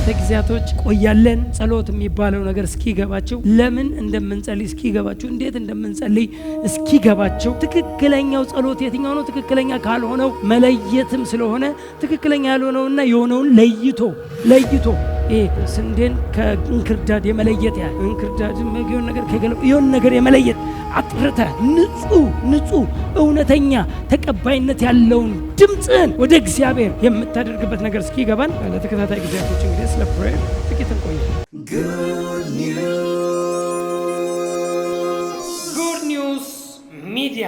ለተከታታይ ጊዜያቶች ቆያለን። ጸሎት የሚባለው ነገር እስኪገባቸው፣ ለምን እንደምንጸልይ እስኪገባቸው፣ እንዴት እንደምንጸልይ እስኪገባቸው፣ ትክክለኛው ጸሎት የትኛው ነው ትክክለኛ ካልሆነው መለየትም ስለሆነ ትክክለኛ ያልሆነውና የሆነውን ለይቶ ስንዴን ከእንክርዳድ የመለየት ያ እንክርዳድ የሆነ ነገር ከገለባ የሆነ ነገር የመለየት አጥርተ ንጹህ እውነተኛ ተቀባይነት ያለውን ድምጽን ወደ እግዚአብሔር የምታደርግበት ነገር እስኪገባን ለተከታታይ ጊዜያቶች እንግዲህ ስለ ፕሬየር ጥቂት እንቆያለን። ጉድ ኒውስ ሚዲያ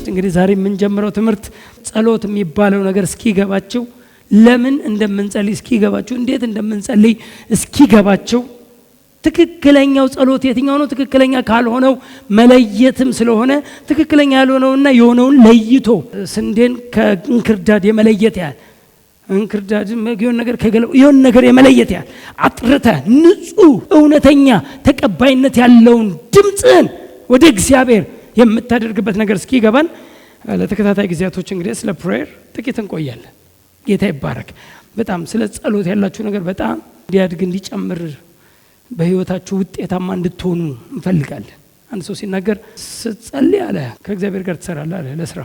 እንግዲህ ዛሬ የምንጀምረው ትምህርት ጸሎት የሚባለው ነገር እስኪገባቸው፣ ለምን እንደምንጸልይ እስኪገባቸው፣ እንዴት እንደምንጸልይ እስኪገባቸው፣ ትክክለኛው ጸሎት የትኛው ነው ትክክለኛ ካልሆነው መለየትም ስለሆነ ትክክለኛ ያልሆነውና የሆነውን ለይቶ ስንዴን ከእንክርዳድ የመለየት ያህል እንክርዳድ የሆነ ነገር ከገለባ የሆነ ነገር የመለየት ያህል አጥርተ ንጹህ እውነተኛ ተቀባይነት ያለውን ድምጽን ወደ እግዚአብሔር የምታደርግበት ነገር እስኪገባን ለተከታታይ ጊዜያቶች እንግዲህ ስለ ፕሬየር ጥቂት እንቆያለን። ጌታ ይባረክ። በጣም ስለ ጸሎት ያላችሁ ነገር በጣም እንዲያድግ እንዲጨምር በህይወታችሁ ውጤታማ እንድትሆኑ እንፈልጋለን። አንድ ሰው ሲናገር ስትጸልይ አለ ከእግዚአብሔር ጋር ትሰራለህ አለ ለስራ፣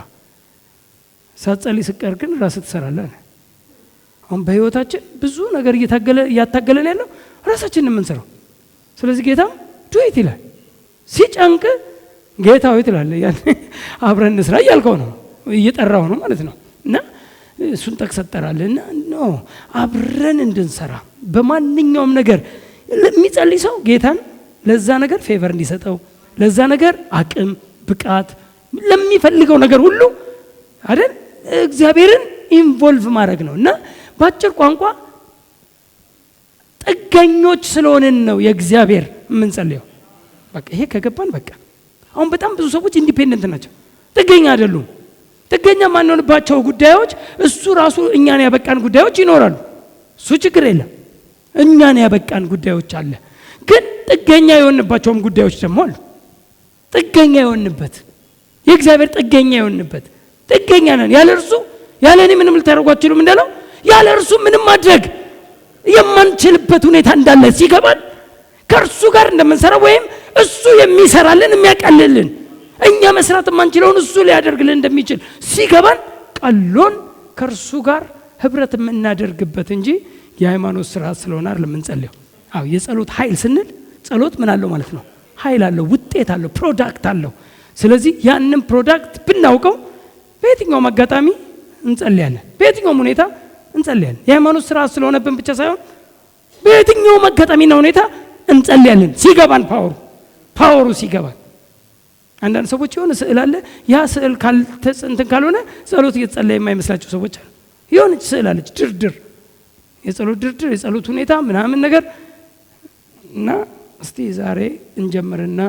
ሳትጸልይ ስትቀር ግን ራስህ ትሰራለህ አለ። አሁን በህይወታችን ብዙ ነገር እያታገለን ያለው ራሳችንን የምንሰራው። ስለዚህ ጌታ ዱይት ይላል። ሲጨንቅ ጌታ ሆይ ትላለህ፣ ያን አብረን እንስራ እያልከው ነው፣ እየጠራው ነው ማለት ነው። እና እሱን ተከሰጠራለና ነው አብረን እንድንሰራ በማንኛውም ነገር ለሚጸልይ ሰው ጌታን ለዛ ነገር ፌቨር እንዲሰጠው፣ ለዛ ነገር አቅም ብቃት ለሚፈልገው ነገር ሁሉ አይደል እግዚአብሔርን ኢንቮልቭ ማድረግ ነው። እና በአጭር ቋንቋ ጥገኞች ስለሆንን ነው የእግዚአብሔር የምንጸልየው። በቃ ይሄ ከገባን በቃ አሁን በጣም ብዙ ሰዎች ኢንዲፔንደንት ናቸው፣ ጥገኛ አይደሉም። ጥገኛ ማንሆንባቸው ጉዳዮች እሱ ራሱ እኛን ያበቃን ጉዳዮች ይኖራሉ። እሱ ችግር የለም። እኛን ያበቃን ጉዳዮች አለ፣ ግን ጥገኛ የሆንባቸውም ጉዳዮች ደግሞ አሉ። ጥገኛ የሆንበት የእግዚአብሔር ጥገኛ የሆንበት ጥገኛ ነን። ያለ እርሱ ያለ እኔ ምንም ልታደርጉ አትችሉም እንዳለው ያለ እርሱ ምንም ማድረግ የማንችልበት ሁኔታ እንዳለ ሲገባን ከእርሱ ጋር እንደምንሰራ ወይም እሱ የሚሰራልን የሚያቀልልን እኛ መስራት የማንችለውን እሱ ሊያደርግልን እንደሚችል ሲገባን ቀሎን ከእርሱ ጋር ህብረት የምናደርግበት እንጂ የሃይማኖት ስርዓት ስለሆነ አይደለም የምንጸልየው። አዎ የጸሎት ኃይል ስንል ጸሎት ምን አለው ማለት ነው? ኃይል አለው፣ ውጤት አለው፣ ፕሮዳክት አለው። ስለዚህ ያንን ፕሮዳክት ብናውቀው በየትኛውም አጋጣሚ እንጸልያለን፣ በየትኛውም ሁኔታ እንጸልያለን። የሃይማኖት ስርዓት ስለሆነብን ብቻ ሳይሆን በየትኛውም አጋጣሚና ሁኔታ እንጸልያለን። ሲገባን ፓወሩ ሲገባን። አንዳንድ ሰዎች የሆነ ስዕል አለ፣ ያ ስዕል እንትን ካልሆነ ጸሎት እየተጸለየ የማይመስላቸው ሰዎች አሉ። የሆነች ስዕል አለች፣ ድርድር፣ የጸሎት ድርድር፣ የጸሎት ሁኔታ ምናምን ነገር። እና እስቲ ዛሬ እንጀምርና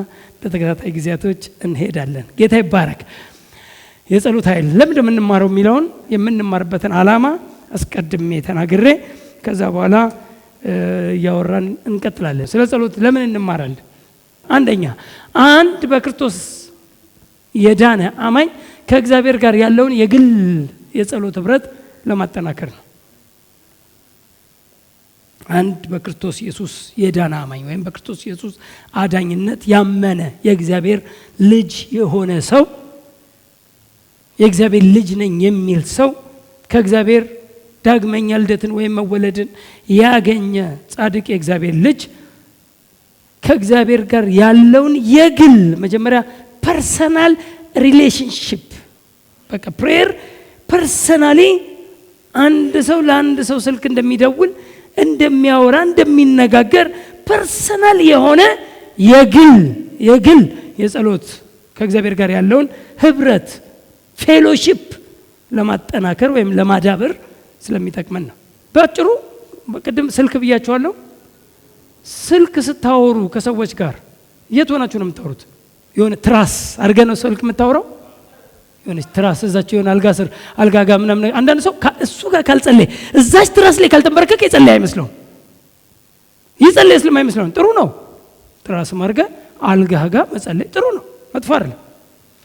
በተከታታይ ጊዜያቶች እንሄዳለን። ጌታ ይባረክ። የጸሎት ኃይል ለምን እንደምንማረው የሚለውን የምንማርበትን ዓላማ አስቀድሜ ተናግሬ ከዛ በኋላ እያወራን እንቀጥላለን። ስለ ጸሎት ለምን እንማራለን? አንደኛ አንድ በክርስቶስ የዳነ አማኝ ከእግዚአብሔር ጋር ያለውን የግል የጸሎት ህብረት ለማጠናከር ነው። አንድ በክርስቶስ ኢየሱስ የዳነ አማኝ ወይም በክርስቶስ ኢየሱስ አዳኝነት ያመነ የእግዚአብሔር ልጅ የሆነ ሰው፣ የእግዚአብሔር ልጅ ነኝ የሚል ሰው ከእግዚአብሔር ዳግመኛ ልደትን ወይም መወለድን ያገኘ ጻድቅ የእግዚአብሔር ልጅ ከእግዚአብሔር ጋር ያለውን የግል መጀመሪያ ፐርሰናል ሪሌሽንሺፕ፣ በቃ ፕሬየር ፐርሰናሊ አንድ ሰው ለአንድ ሰው ስልክ እንደሚደውል እንደሚያወራ እንደሚነጋገር ፐርሰናል የሆነ የግል የጸሎት ከእግዚአብሔር ጋር ያለውን ህብረት ፌሎሺፕ ለማጠናከር ወይም ለማዳበር ስለሚጠቅመን ነው። በአጭሩ በቅድም ስልክ ብያችኋለሁ። ስልክ ስታወሩ ከሰዎች ጋር የት ሆናችሁ ነው የምታወሩት? የሆነ ትራስ አድርገህ ነው ስልክ የምታወራው? የሆነ ትራስ እዛችሁ የሆነ አልጋ ስር አልጋ ጋር ምናምን። አንዳንድ ሰው እሱ ጋር ካልጸለየ እዛች ትራስ ላይ ካልተንበረከከ ይጸልይ አይመስለውም። ይጸልይ ስለማይመስለው ጥሩ ነው። ትራስ ማርገ አልጋ ጋር መጸለይ ጥሩ ነው፣ መጥፎ አይደለም።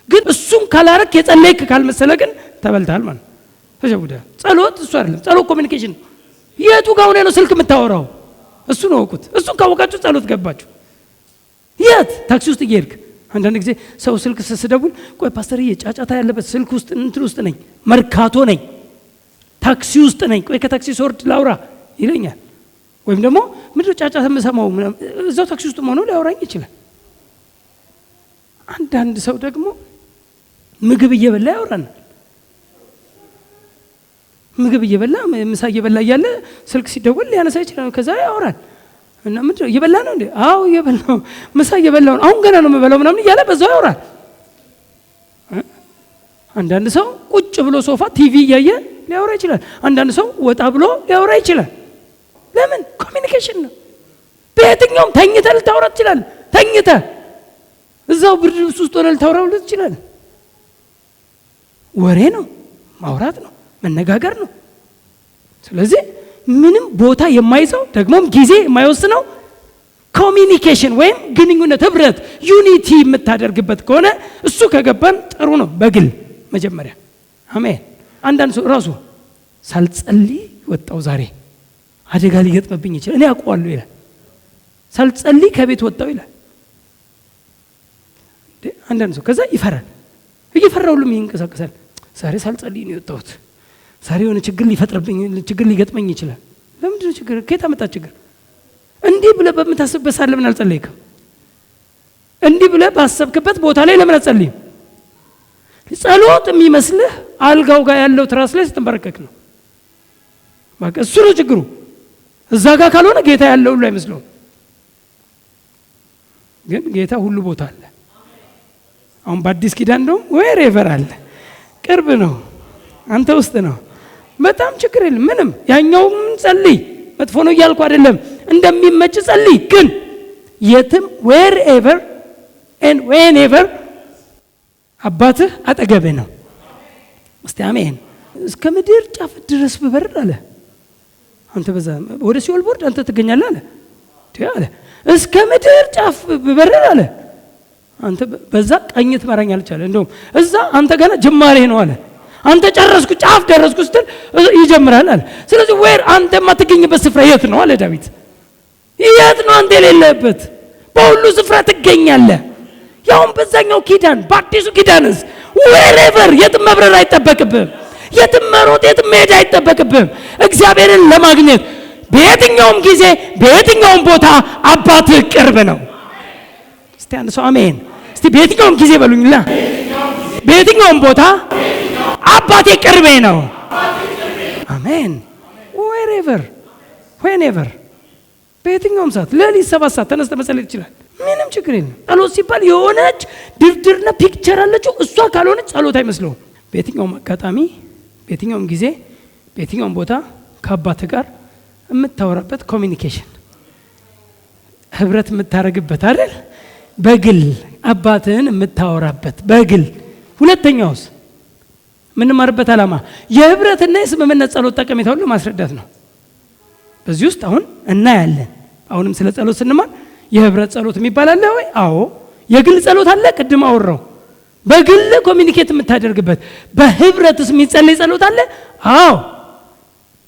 ግን እሱን ካላረክ የጸለይክ ካልመሰለ ግን ተበልታል ማለት ተሸውደሃል። ጸሎት እሱ አይደለም። ጸሎት ኮሚኒኬሽን ነው። የቱ ጋር ሆነ ነው ስልክ የምታወራው? እሱን ወቁት። እሱን ካወቃችሁ ጸሎት ገባችሁ። የት ታክሲ ውስጥ እየሄድክ አንዳንድ ጊዜ ሰው ስልክ ስደውል ቆይ ፓስተርዬ ጫጫታ ያለበት ስልክ ውስጥ እንትን ውስጥ ነኝ፣ መርካቶ ነኝ፣ ታክሲ ውስጥ ነኝ፣ ቆይ ከታክሲ ስወርድ ላውራ ይለኛል። ወይም ደግሞ ምንድነው ጫጫታ የምሰማው እዛው ታክሲ ውስጥ ሆኖ ሊያወራኝ ይችላል። አንዳንድ ሰው ደግሞ ምግብ እየበላ ያወራናል። ምግብ እየበላ ምሳ እየበላ እያለ ስልክ ሲደውል ሊያነሳ ይችላል። ከዛ ያወራል እና ምንድነው እየበላ ነው እንዴ? አዎ እየበላው ምሳ እየበላው ነው፣ አሁን ገና ነው የምበላው ምናምን እያለ በዛው ያወራል። አንዳንድ ሰው ቁጭ ብሎ ሶፋ ቲቪ እያየ ሊያወራ ይችላል። አንዳንድ ሰው ወጣ ብሎ ሊያወራ ይችላል። ለምን? ኮሚኒኬሽን ነው። በየትኛውም ተኝተህ ልታወራ ትችላለህ። ተኝተህ እዛው ብርድ ልብስ ውስጥ ሆነህ ልታወራው ትችላለህ። ወሬ ነው፣ ማውራት ነው፣ መነጋገር ነው። ስለዚህ ምንም ቦታ የማይዘው ደግሞም ጊዜ የማይወስነው ኮሚኒኬሽን ወይም ግንኙነት፣ ህብረት፣ ዩኒቲ የምታደርግበት ከሆነ እሱ ከገባን ጥሩ ነው። በግል መጀመሪያ አሜን። አንዳንድ ሰው ራሱ ሳልጸልይ ወጣው ዛሬ አደጋ ሊገጥምብኝ ይችላል እኔ አውቀዋለሁ ይላል። ሳልጸልይ ከቤት ወጣው ይላል። አንዳንድ ሰው ከዛ ይፈራል። እየፈራው ሁሉም ይንቀሳቀሳል። ዛሬ ሳልጸልይ ነው የወጣሁት፣ ዛሬ የሆነ ችግር ሊፈጥርብኝ ችግር ሊገጥመኝ ይችላል። ለምንድነው ችግር? ከየት አመጣ ችግር? እንዲህ ብለህ በምታስብበት ሳለ ለምን አልጸለይክም? እንዲህ ብለህ ባሰብክበት ቦታ ላይ ለምን አልጸልይም? ጸሎት የሚመስልህ አልጋው ጋር ያለው ትራስ ላይ ስትንበረከክ ነው። በቃ እሱ ነው ችግሩ። እዛ ጋር ካልሆነ ጌታ ያለው ሁሉ አይመስለውም። ግን ጌታ ሁሉ ቦታ አለ። አሁን በአዲስ ኪዳን እንደውም ዌሬቨር አለ፣ ቅርብ ነው፣ አንተ ውስጥ ነው። በጣም ችግር የለም ምንም። ያኛውም ጸልይ መጥፎ ነው እያልኩ አይደለም፣ እንደሚመች ጸልይ። ግን የትም ዌሬቨር ኤንድ ዌኔቨር አባትህ አጠገብህ ነው። እስቲ አሜን። እስከ ምድር ጫፍ ድረስ ብበርር አለ አንተ በዛ ወደ ሲኦል ቦርድ አንተ ትገኛለህ አለ አለ። እስከ ምድር ጫፍ ብበርር አለ አንተ በዛ ቀኝ ትመራኛለች አለ። እንደውም እዛ አንተ ገና ጅማሬ ነው አለ። አንተ ጨረስኩ ጫፍ ደረስኩ ስትል ይጀምራል አለ። ስለዚህ ወር አንተ የማትገኝበት ስፍራ የት ነው አለ ዳዊት። የት ነው አንተ የሌለበት? በሁሉ ስፍራ ትገኛለህ። ያውም በዛኛው ኪዳን በአዲሱ ኪዳንስ ዌሬቨር የትም መብረር አይጠበቅብህም። የትም መሮጥ የትም መሄድ አይጠበቅብህም። እግዚአብሔርን ለማግኘት በየትኛውም ጊዜ በየትኛውም ቦታ አባትህ ቅርብ ነው። እስቲ አንድ ሰው አሜን። እስቲ በየትኛውም ጊዜ በሉኝላ፣ በየትኛውም ቦታ አባቴ ቅርቤ ነው። አሜን። ዌሬቨር ዌኔቨር በየትኛውም ሰዓት ሌሊት 7 ሰዓት ተነስተ መጸለይ ይችላል። ምንም ችግር የለም። ጸሎት ሲባል የሆነች ድርድርና ፒክቸር አለችው። እሷ ካልሆነች ጸሎት አይመስለውም። በየትኛውም አጋጣሚ በየትኛውም ጊዜ በየትኛውም ቦታ ከአባት ጋር የምታወራበት ኮሚኒኬሽን ህብረት የምታረግበት አይደል? በግል አባትህን የምታወራበት በግል። ሁለተኛውስ ምንማርበት ዓላማ የህብረትና የስምምነት ጸሎት ጠቀሜታ ሁሉ ማስረዳት ነው። በዚህ ውስጥ አሁን እናያለን። አሁንም ስለ ጸሎት ስንማር የህብረት ጸሎት የሚባል አለ ወይ? አዎ። የግል ጸሎት አለ፣ ቅድም አወራው። በግል ኮሚኒኬት የምታደርግበት። በህብረትስ የሚጸለይ ጸሎት አለ? አዎ።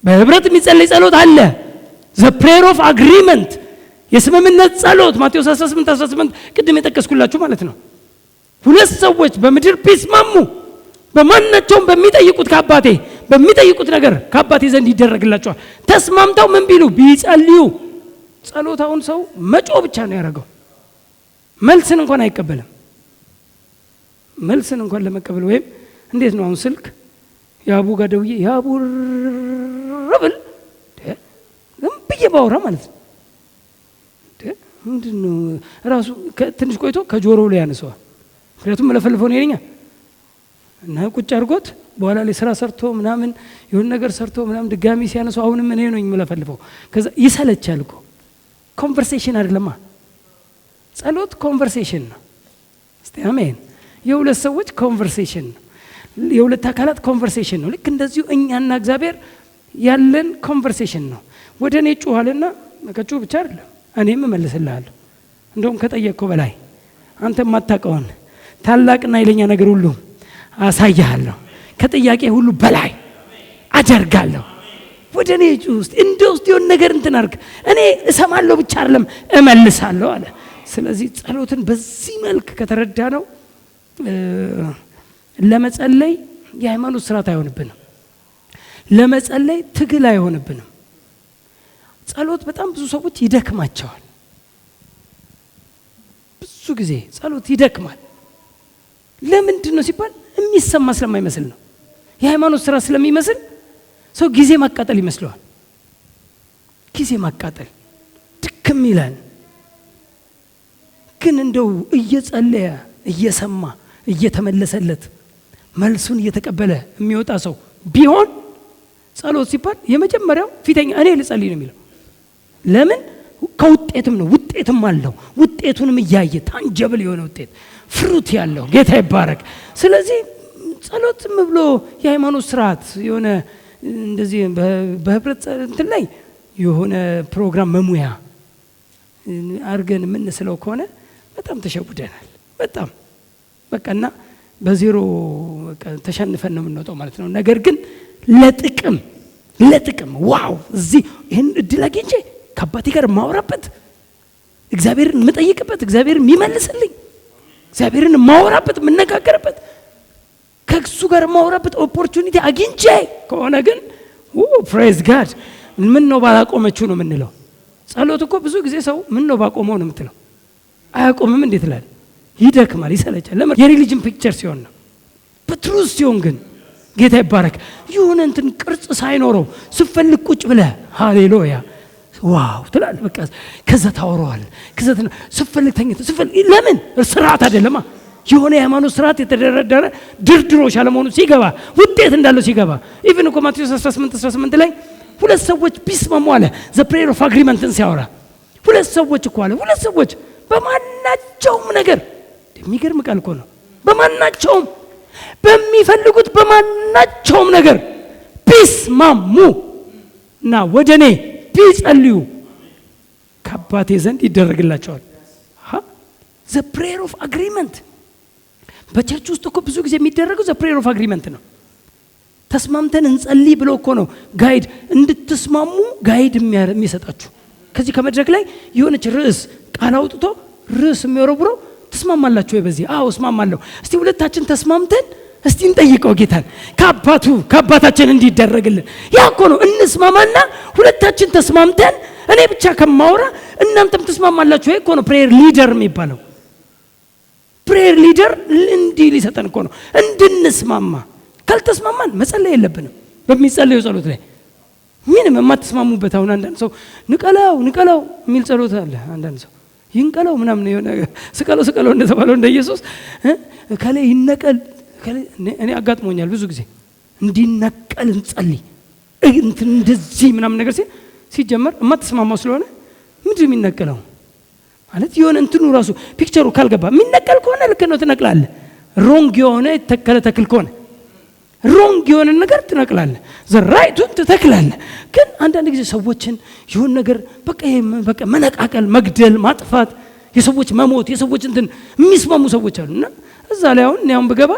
በህብረት የሚጸለይ ጸሎት አለ። ዘ ፕሬየር ኦፍ አግሪመንት፣ የስምምነት ጸሎት ማቴዎስ 18:18 ቅድም የጠቀስኩላችሁ ማለት ነው። ሁለት ሰዎች በምድር ቢስማሙ በማናቸውም በሚጠይቁት ከአባቴ በሚጠይቁት ነገር ከአባቴ ዘንድ ይደረግላቸዋል። ተስማምተው ምን ቢሉ ቢጸልዩ። ጸሎት አሁን ሰው መጮ ብቻ ነው ያደረገው። መልስን እንኳን አይቀበልም። መልስን እንኳን ለመቀበል ወይም እንዴት ነው አሁን ስልክ ያቡ ጋር ደውዬ ያቡ ረብል ዝም ብዬ ባወራ ማለት ነው ምንድነው ራሱ ትንሽ ቆይቶ ከጆሮው ላይ ያነሳዋል። ምክንያቱም መለፈልፈው ነው የኛ እና ቁጭ አድርጎት በኋላ ላይ ስራ ሰርቶ ምናምን የሆነ ነገር ሰርቶ ምናምን ድጋሚ ሲያነሳው አሁንም እኔ ነኝ መለፈልፈው። ከዛ ይሰለቻል እኮ። ኮንቨርሴሽን አይደለማ ጸሎት፣ ኮንቨርሴሽን ነው። እስቲ አሜን። የሁለት ሰዎች ኮንቨርሴሽን ነው። የሁለት አካላት ኮንቨርሴሽን ነው። ልክ እንደዚሁ እኛና እግዚአብሔር ያለን ኮንቨርሴሽን ነው። ወደ እኔ ጮሃልና መከጩ ብቻ አይደለም እኔም እመልስልሃለሁ። እንደውም ከጠየቅከው በላይ አንተ የማታውቀውን ታላቅና ኃይለኛ ነገር ሁሉ አሳያለሁ፣ ከጥያቄ ሁሉ በላይ አደርጋለሁ። ወደ እኔ ውስጥ እንደ ውስጥ የሆነ ነገር እንትን አድርግ፣ እኔ እሰማለሁ ብቻ አይደለም እመልሳለሁ አለ። ስለዚህ ጸሎትን በዚህ መልክ ከተረዳ ነው ለመጸለይ የሃይማኖት ስርዓት አይሆንብንም፣ ለመጸለይ ትግል አይሆንብንም። ጸሎት በጣም ብዙ ሰዎች ይደክማቸዋል። ብዙ ጊዜ ጸሎት ይደክማል። ለምንድን ነው ሲባል የሚሰማ ስለማይመስል ነው። የሃይማኖት ስራ ስለሚመስል ሰው ጊዜ ማቃጠል ይመስለዋል። ጊዜ ማቃጠል ድክም ይላል። ግን እንደው እየጸለየ እየሰማ እየተመለሰለት መልሱን እየተቀበለ የሚወጣ ሰው ቢሆን ጸሎት ሲባል የመጀመሪያው ፊተኛ እኔ ልጸልይ ነው የሚለው። ለምን? ከውጤትም ነው፣ ውጤትም አለው። ውጤቱንም እያየ ታንጀብል የሆነ ውጤት ፍሩት ያለው ጌታ ይባረክ። ስለዚህ ጸሎት ብሎ የሃይማኖት ስርዓት የሆነ እንደዚህ በህብረት እንትን ላይ የሆነ ፕሮግራም መሙያ አርገን የምንስለው ከሆነ በጣም ተሸውደናል። በጣም በቃና በዜሮ ተሸንፈን ነው የምንወጣው ማለት ነው። ነገር ግን ለጥቅም ዋው እዚህ ይሄን እድል አግኝቼ ከአባቴ ጋር ማወራበት፣ እግዚአብሔርን የምጠይቅበት፣ እግዚአብሔርን የሚመልስልኝ፣ እግዚአብሔርን ማወራበት፣ የምነጋገርበት፣ ከእሱ ጋር ማወራበት ኦፖርቹኒቲ አግኝቼ ከሆነ ግን ፕሬዝ ጋድ ምን ነው ባላቆመችው ነው የምንለው። ጸሎት እኮ ብዙ ጊዜ ሰው ምን ነው ባቆመው ነው የምትለው። አያቆምም እንዴት ይላል? ይደክማል፣ ይሰለቻል። ለምን? የሪሊጅን ፒክቸር ሲሆን ነው። በትሩዝ ሲሆን ግን ጌታ ይባረክ የሆነ እንትን ቅርጽ ሳይኖረው ስፈልግ ቁጭ ብለህ ሃሌሉያ ዋው ትላለህ። በቃ ከዛ ታወራዋል። ከዛ ስፈልግ ተኝተህ ስፈልግ ለምን? ስርዓት አይደለማ። የሆነ የሃይማኖት ስርዓት የተደረደረ ድርድሮሽ አለመሆኑ ሲገባ ውጤት እንዳለው ሲገባ ኢቭን እኮ ማቴዎስ 18 ላይ ሁለት ሰዎች ቢስማሙ አለ ዘ ፕሬየር ኦፍ አግሪመንትን ሲያወራ ሁለት ሰዎች እኮ አለ ሁለት ሰዎች በማናቸውም ነገር የሚገርም ቃል እኮ ነው። በማናቸውም በሚፈልጉት በማናቸውም ነገር ቢስማሙ እና ወደ እኔ ቢጸልዩ ከአባቴ ዘንድ ይደረግላቸዋል። ዘ ፕሬየር ኦፍ አግሪመንት በቸርች ውስጥ እኮ ብዙ ጊዜ የሚደረገው ዘ ፕሬየር ኦፍ አግሪመንት ነው። ተስማምተን እንጸልይ ብሎ እኮ ነው ጋይድ እንድትስማሙ ጋይድ የሚሰጣችሁ። ከዚህ ከመድረክ ላይ የሆነች ርዕስ ቃል አውጥቶ ርዕስ የሚወረውረው ተስማማላችሁ ወይ? በዚህ አዎ እስማማለሁ። እስቲ ሁለታችን ተስማምተን እስቲ እንጠይቀው ጌታን ከአባታችን እንዲደረግልን። ያ እኮ ነው እንስማማና ሁለታችን ተስማምተን እኔ ብቻ ከማውራ እናንተም ተስማማላችሁ ወይ እኮ ነው ፕሬየር ሊደር የሚባለው። ፕሬየር ሊደር እንዲህ ሊሰጠን እኮ ነው እንድንስማማ። ካልተስማማን መጸለይ የለብንም። በሚጸለየው ጸሎት ላይ ምንም የማትስማሙበት አሁን አንዳንድ ሰው ንቀላው የሚል ጸሎት አለ። አንዳንድ ሰው ይንቀላው ምናምን የሆነ ስቀለው እንደተባለው እንደ ኢየሱስ ከለ ይነቀል እኔ አጋጥሞኛል ብዙ ጊዜ እንዲነቀል እንጸልይ እንደዚህ ምናምን ነገር ሲጀመር የማትስማማው ስለሆነ ምንድን የሚነቀለው ማለት የሆነ እንትኑ ራሱ ፒክቸሩ ካልገባ የሚነቀል ከሆነ ልክ ነው ትነቅላለህ። ሮንግ የሆነ የተከለ ተክል ከሆነ ሮንግ የሆነ ነገር ትነቅላለህ፣ ዘራይቱን ትተክላለህ። ግን አንዳንድ ጊዜ ሰዎችን ይሁን ነገር በቃ መነቃቀል፣ መግደል፣ ማጥፋት፣ የሰዎች መሞት፣ የሰዎች እንትን የሚስማሙ ሰዎች አሉና እዛ ላይ አሁን ብገባ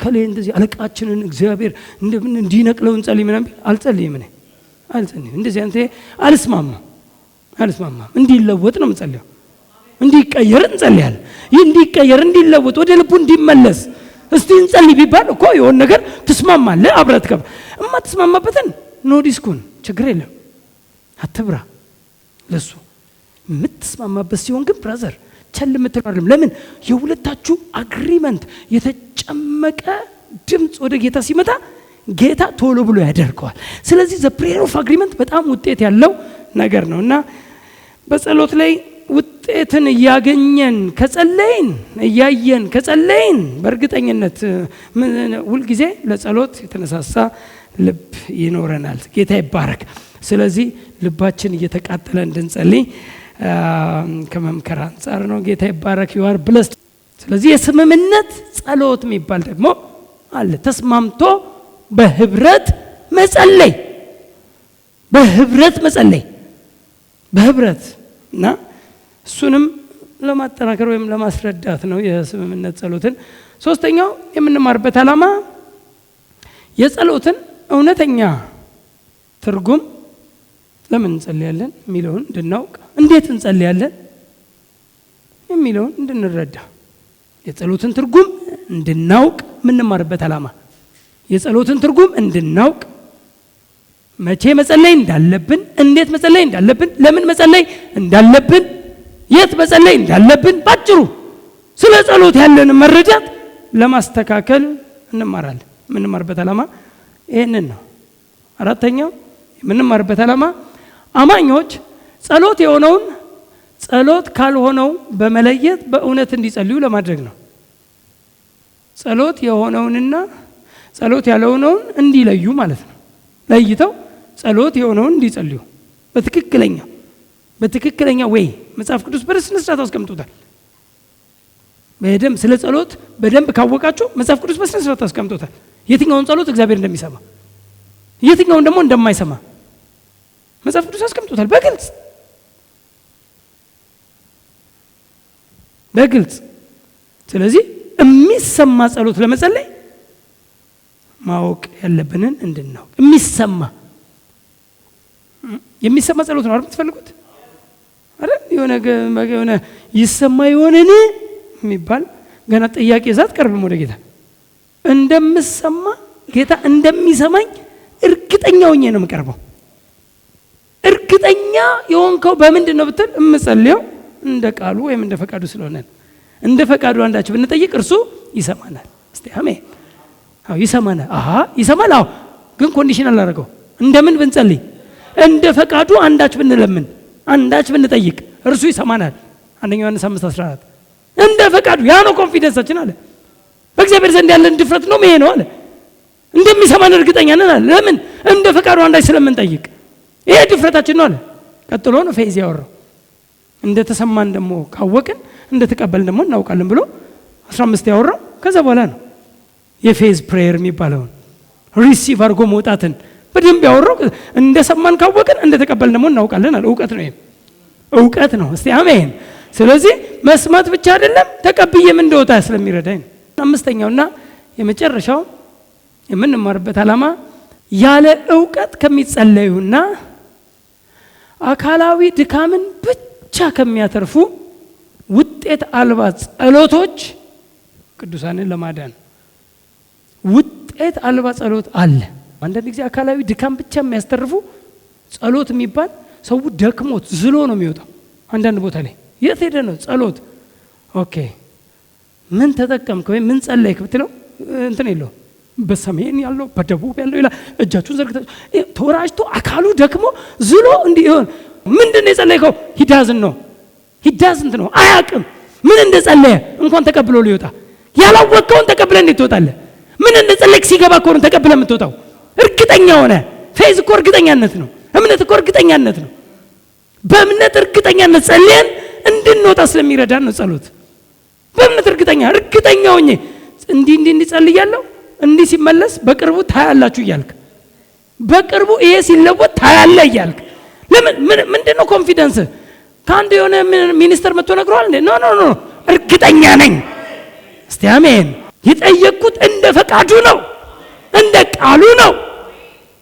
ከሌ እንደዚህ አለቃችንን እግዚአብሔር እንዲነቅለው እንጸልይ ምናምን አልጸልይም። እንደዚህ አንተ አልስማማም። እንዲለወጥ ነው የምጸልየው። እንዲቀየር እንጸልያለን። እንዲቀየር እንዲለወጥ ወደ ልቡ እንዲመለስ እስቲ እንጸልይ ቢባል እኮ የሆነ ነገር ትስማማለህ። አብረት ከብ እማትስማማበትን ኖ ዲስኩን ችግር የለም አትብራ። ለሱ የምትስማማበት ሲሆን ግን ብራዘር ቸል የምትለው አይደለም። ለምን? የሁለታችሁ አግሪመንት የተጨመቀ ድምፅ ወደ ጌታ ሲመጣ ጌታ ቶሎ ብሎ ያደርገዋል። ስለዚህ ዘ ፕሬየር ኦፍ አግሪመንት በጣም ውጤት ያለው ነገር ነው እና በጸሎት ላይ ውጤትን እያገኘን እያየን ከጸለይን በእርግጠኝነት ሁልጊዜ ለጸሎት የተነሳሳ ልብ ይኖረናል። ጌታ ይባረክ። ስለዚህ ልባችን እየተቃጠለ እንድንጸልይ ከመምከር አንጻር ነው። ጌታ ይባረክ። ዩአር ብለስድ። ስለዚህ የስምምነት ጸሎት የሚባል ደግሞ አለ። ተስማምቶ በህብረት መጸለይ በህብረት እና እሱንም ለማጠናከር ወይም ለማስረዳት ነው የስምምነት ጸሎትን። ሶስተኛው የምንማርበት ዓላማ የጸሎትን እውነተኛ ትርጉም ለምን እንጸልያለን የሚለውን እንድናውቅ፣ እንዴት እንጸልያለን የሚለውን እንድንረዳ፣ የጸሎትን ትርጉም እንድናውቅ የምንማርበት ዓላማ የጸሎትን ትርጉም እንድናውቅ፣ መቼ መጸለይ እንዳለብን፣ እንዴት መጸለይ እንዳለብን፣ ለምን መጸለይ እንዳለብን፣ የት መጸለይ እንዳለብን፣ ባጭሩ ስለ ጸሎት ያለን መረዳት ለማስተካከል እንማራለን። የምንማርበት ዓላማ ይሄንን ነው። አራተኛው የምንማርበት ዓላማ አማኞች ጸሎት የሆነውን ጸሎት ካልሆነው በመለየት በእውነት እንዲጸልዩ ለማድረግ ነው። ጸሎት የሆነውንና ጸሎት ያልሆነውን እንዲለዩ ማለት ነው። ለይተው ጸሎት የሆነውን እንዲጸልዩ በትክክለኛ ወይ መጽሐፍ ቅዱስ በስነ ስርዓት አስቀምጦታል። በደንብ ስለ ጸሎት በደንብ ካወቃችሁ መጽሐፍ ቅዱስ በስነ ስርዓት አስቀምጦታል። የትኛውን ጸሎት እግዚአብሔር እንደሚሰማ የትኛውን ደግሞ እንደማይሰማ መጽሐፍ ቅዱስ አስቀምጦታል በግልጽ። ስለዚህ የሚሰማ ጸሎት ለመጸለይ ማወቅ ያለብንን እንድናውቅ፣ የሚሰማ ጸሎት ነው አይደል የምትፈልጉት አይደል? የሆነ ይሰማ ይሆንን የሚባል ገና ጥያቄ ዛት ቀርብም ወደ ጌታ እንደምሰማ ጌታ እንደሚሰማኝ እርግጠኛ ሆኜ ነው የምቀርበው። እርግጠኛ የሆንከው በምንድን ነው ብትል የምጸልየው እንደ ቃሉ ወይም እንደ ፈቃዱ ስለሆነ እንደ ፈቃዱ አንዳችሁ ብንጠይቅ እርሱ ይሰማናል። እስቲ አሜን። አዎ ይሰማናል። ይሰማል። አዎ ግን ኮንዲሽን አላደረገው። እንደምን ብንጸልይ እንደ ፈቃዱ አንዳች ብንለምን አንዳች ብንጠይቅ እርሱ ይሰማናል። አንደኛ ዮሐንስ 5:14 እንደ ፈቃዱ ያ ነው ኮንፊደንሳችን አለ። በእግዚአብሔር ዘንድ ያለን ድፍረት ነው ይሄ ነው አለ። እንደሚሰማን እርግጠኛ ነን አለ። ለምን? እንደ ፈቃዱ አንዳች ስለምንጠይቅ ይሄ ድፍረታችን ነው አለ። ቀጥሎ ነው ፌዝ ያወራው። እንደተሰማን ደግሞ ካወቅን እንደተቀበልን ደግሞ እናውቃለን ብሎ 15 ያወራው። ከዛ በኋላ ነው የፌዝ ፕሬየር የሚባለውን ሪሲቭ አድርጎ መውጣትን በደንብ ያወራው። እንደሰማን ካወቅን እንደተቀበልን ደግሞ እናውቃለን አለ። እውቀት ነው ይሄ እውቀት ነው። እስቲ አሜን። ስለዚህ መስማት ብቻ አይደለም ተቀብዬም እንደወጣ ስለሚረዳኝ። አምስተኛውና የመጨረሻው የምንማርበት ዓላማ ያለ እውቀት ከሚጸለዩና አካላዊ ድካምን ብቻ ከሚያተርፉ ውጤት አልባ ጸሎቶች ቅዱሳንን ለማዳን። ውጤት አልባ ጸሎት አለ። አንዳንድ ጊዜ አካላዊ ድካም ብቻ የሚያስተርፉ ጸሎት የሚባል ሰው ደክሞት ዝሎ ነው የሚወጣው። አንዳንድ ቦታ ላይ የት ሄደ ነው ጸሎት? ኦኬ ምን ተጠቀምክ ወይ ምን ጸለይክ ብትለው እንትን የለው። በሰሜን ያለው በደቡብ ያለው ይላል። እጃችሁን ዘርግታችሁ ተወራጅቶ አካሉ ደክሞ ዝሎ እንዲህ ይሆን። ምንድነው የጸለይከው? ሂዳዝንት ነው አያውቅም ምን እንደጸለየ እንኳን ተቀብሎ ሊወጣ። ያላወቀውን ተቀብለ እንዴት ትወጣለህ? ምን እንደጸለይክ ሲገባ እኮ ነው ተቀብለ የምትወጣው። እርግጠኛ ሆነ። ፌዝ እኮ እርግጠኛነት ነው። እምነት እኮ እርግጠኛነት ነው። በእምነት እርግጠኛነት ጸልየን እንድንወጣ ስለሚረዳን ነው ጸሎት። በእምነት እርግጠኛ ሆኜ እንዲህ ጸልያለሁ እንዲህ ሲመለስ በቅርቡ ታያላችሁ እያልክ በቅርቡ ይሄ ሲለወጥ ታያለ እያልክ ለምን ምንድነው ኮንፊደንስ? ከአንድ የሆነ ሚኒስተር መጥቶ ነግሯል እንዴ? ኖ እርግጠኛ ነኝ። እስቲ አሜን። የጠየቅኩት እንደ ፈቃዱ ነው፣ እንደ ቃሉ ነው።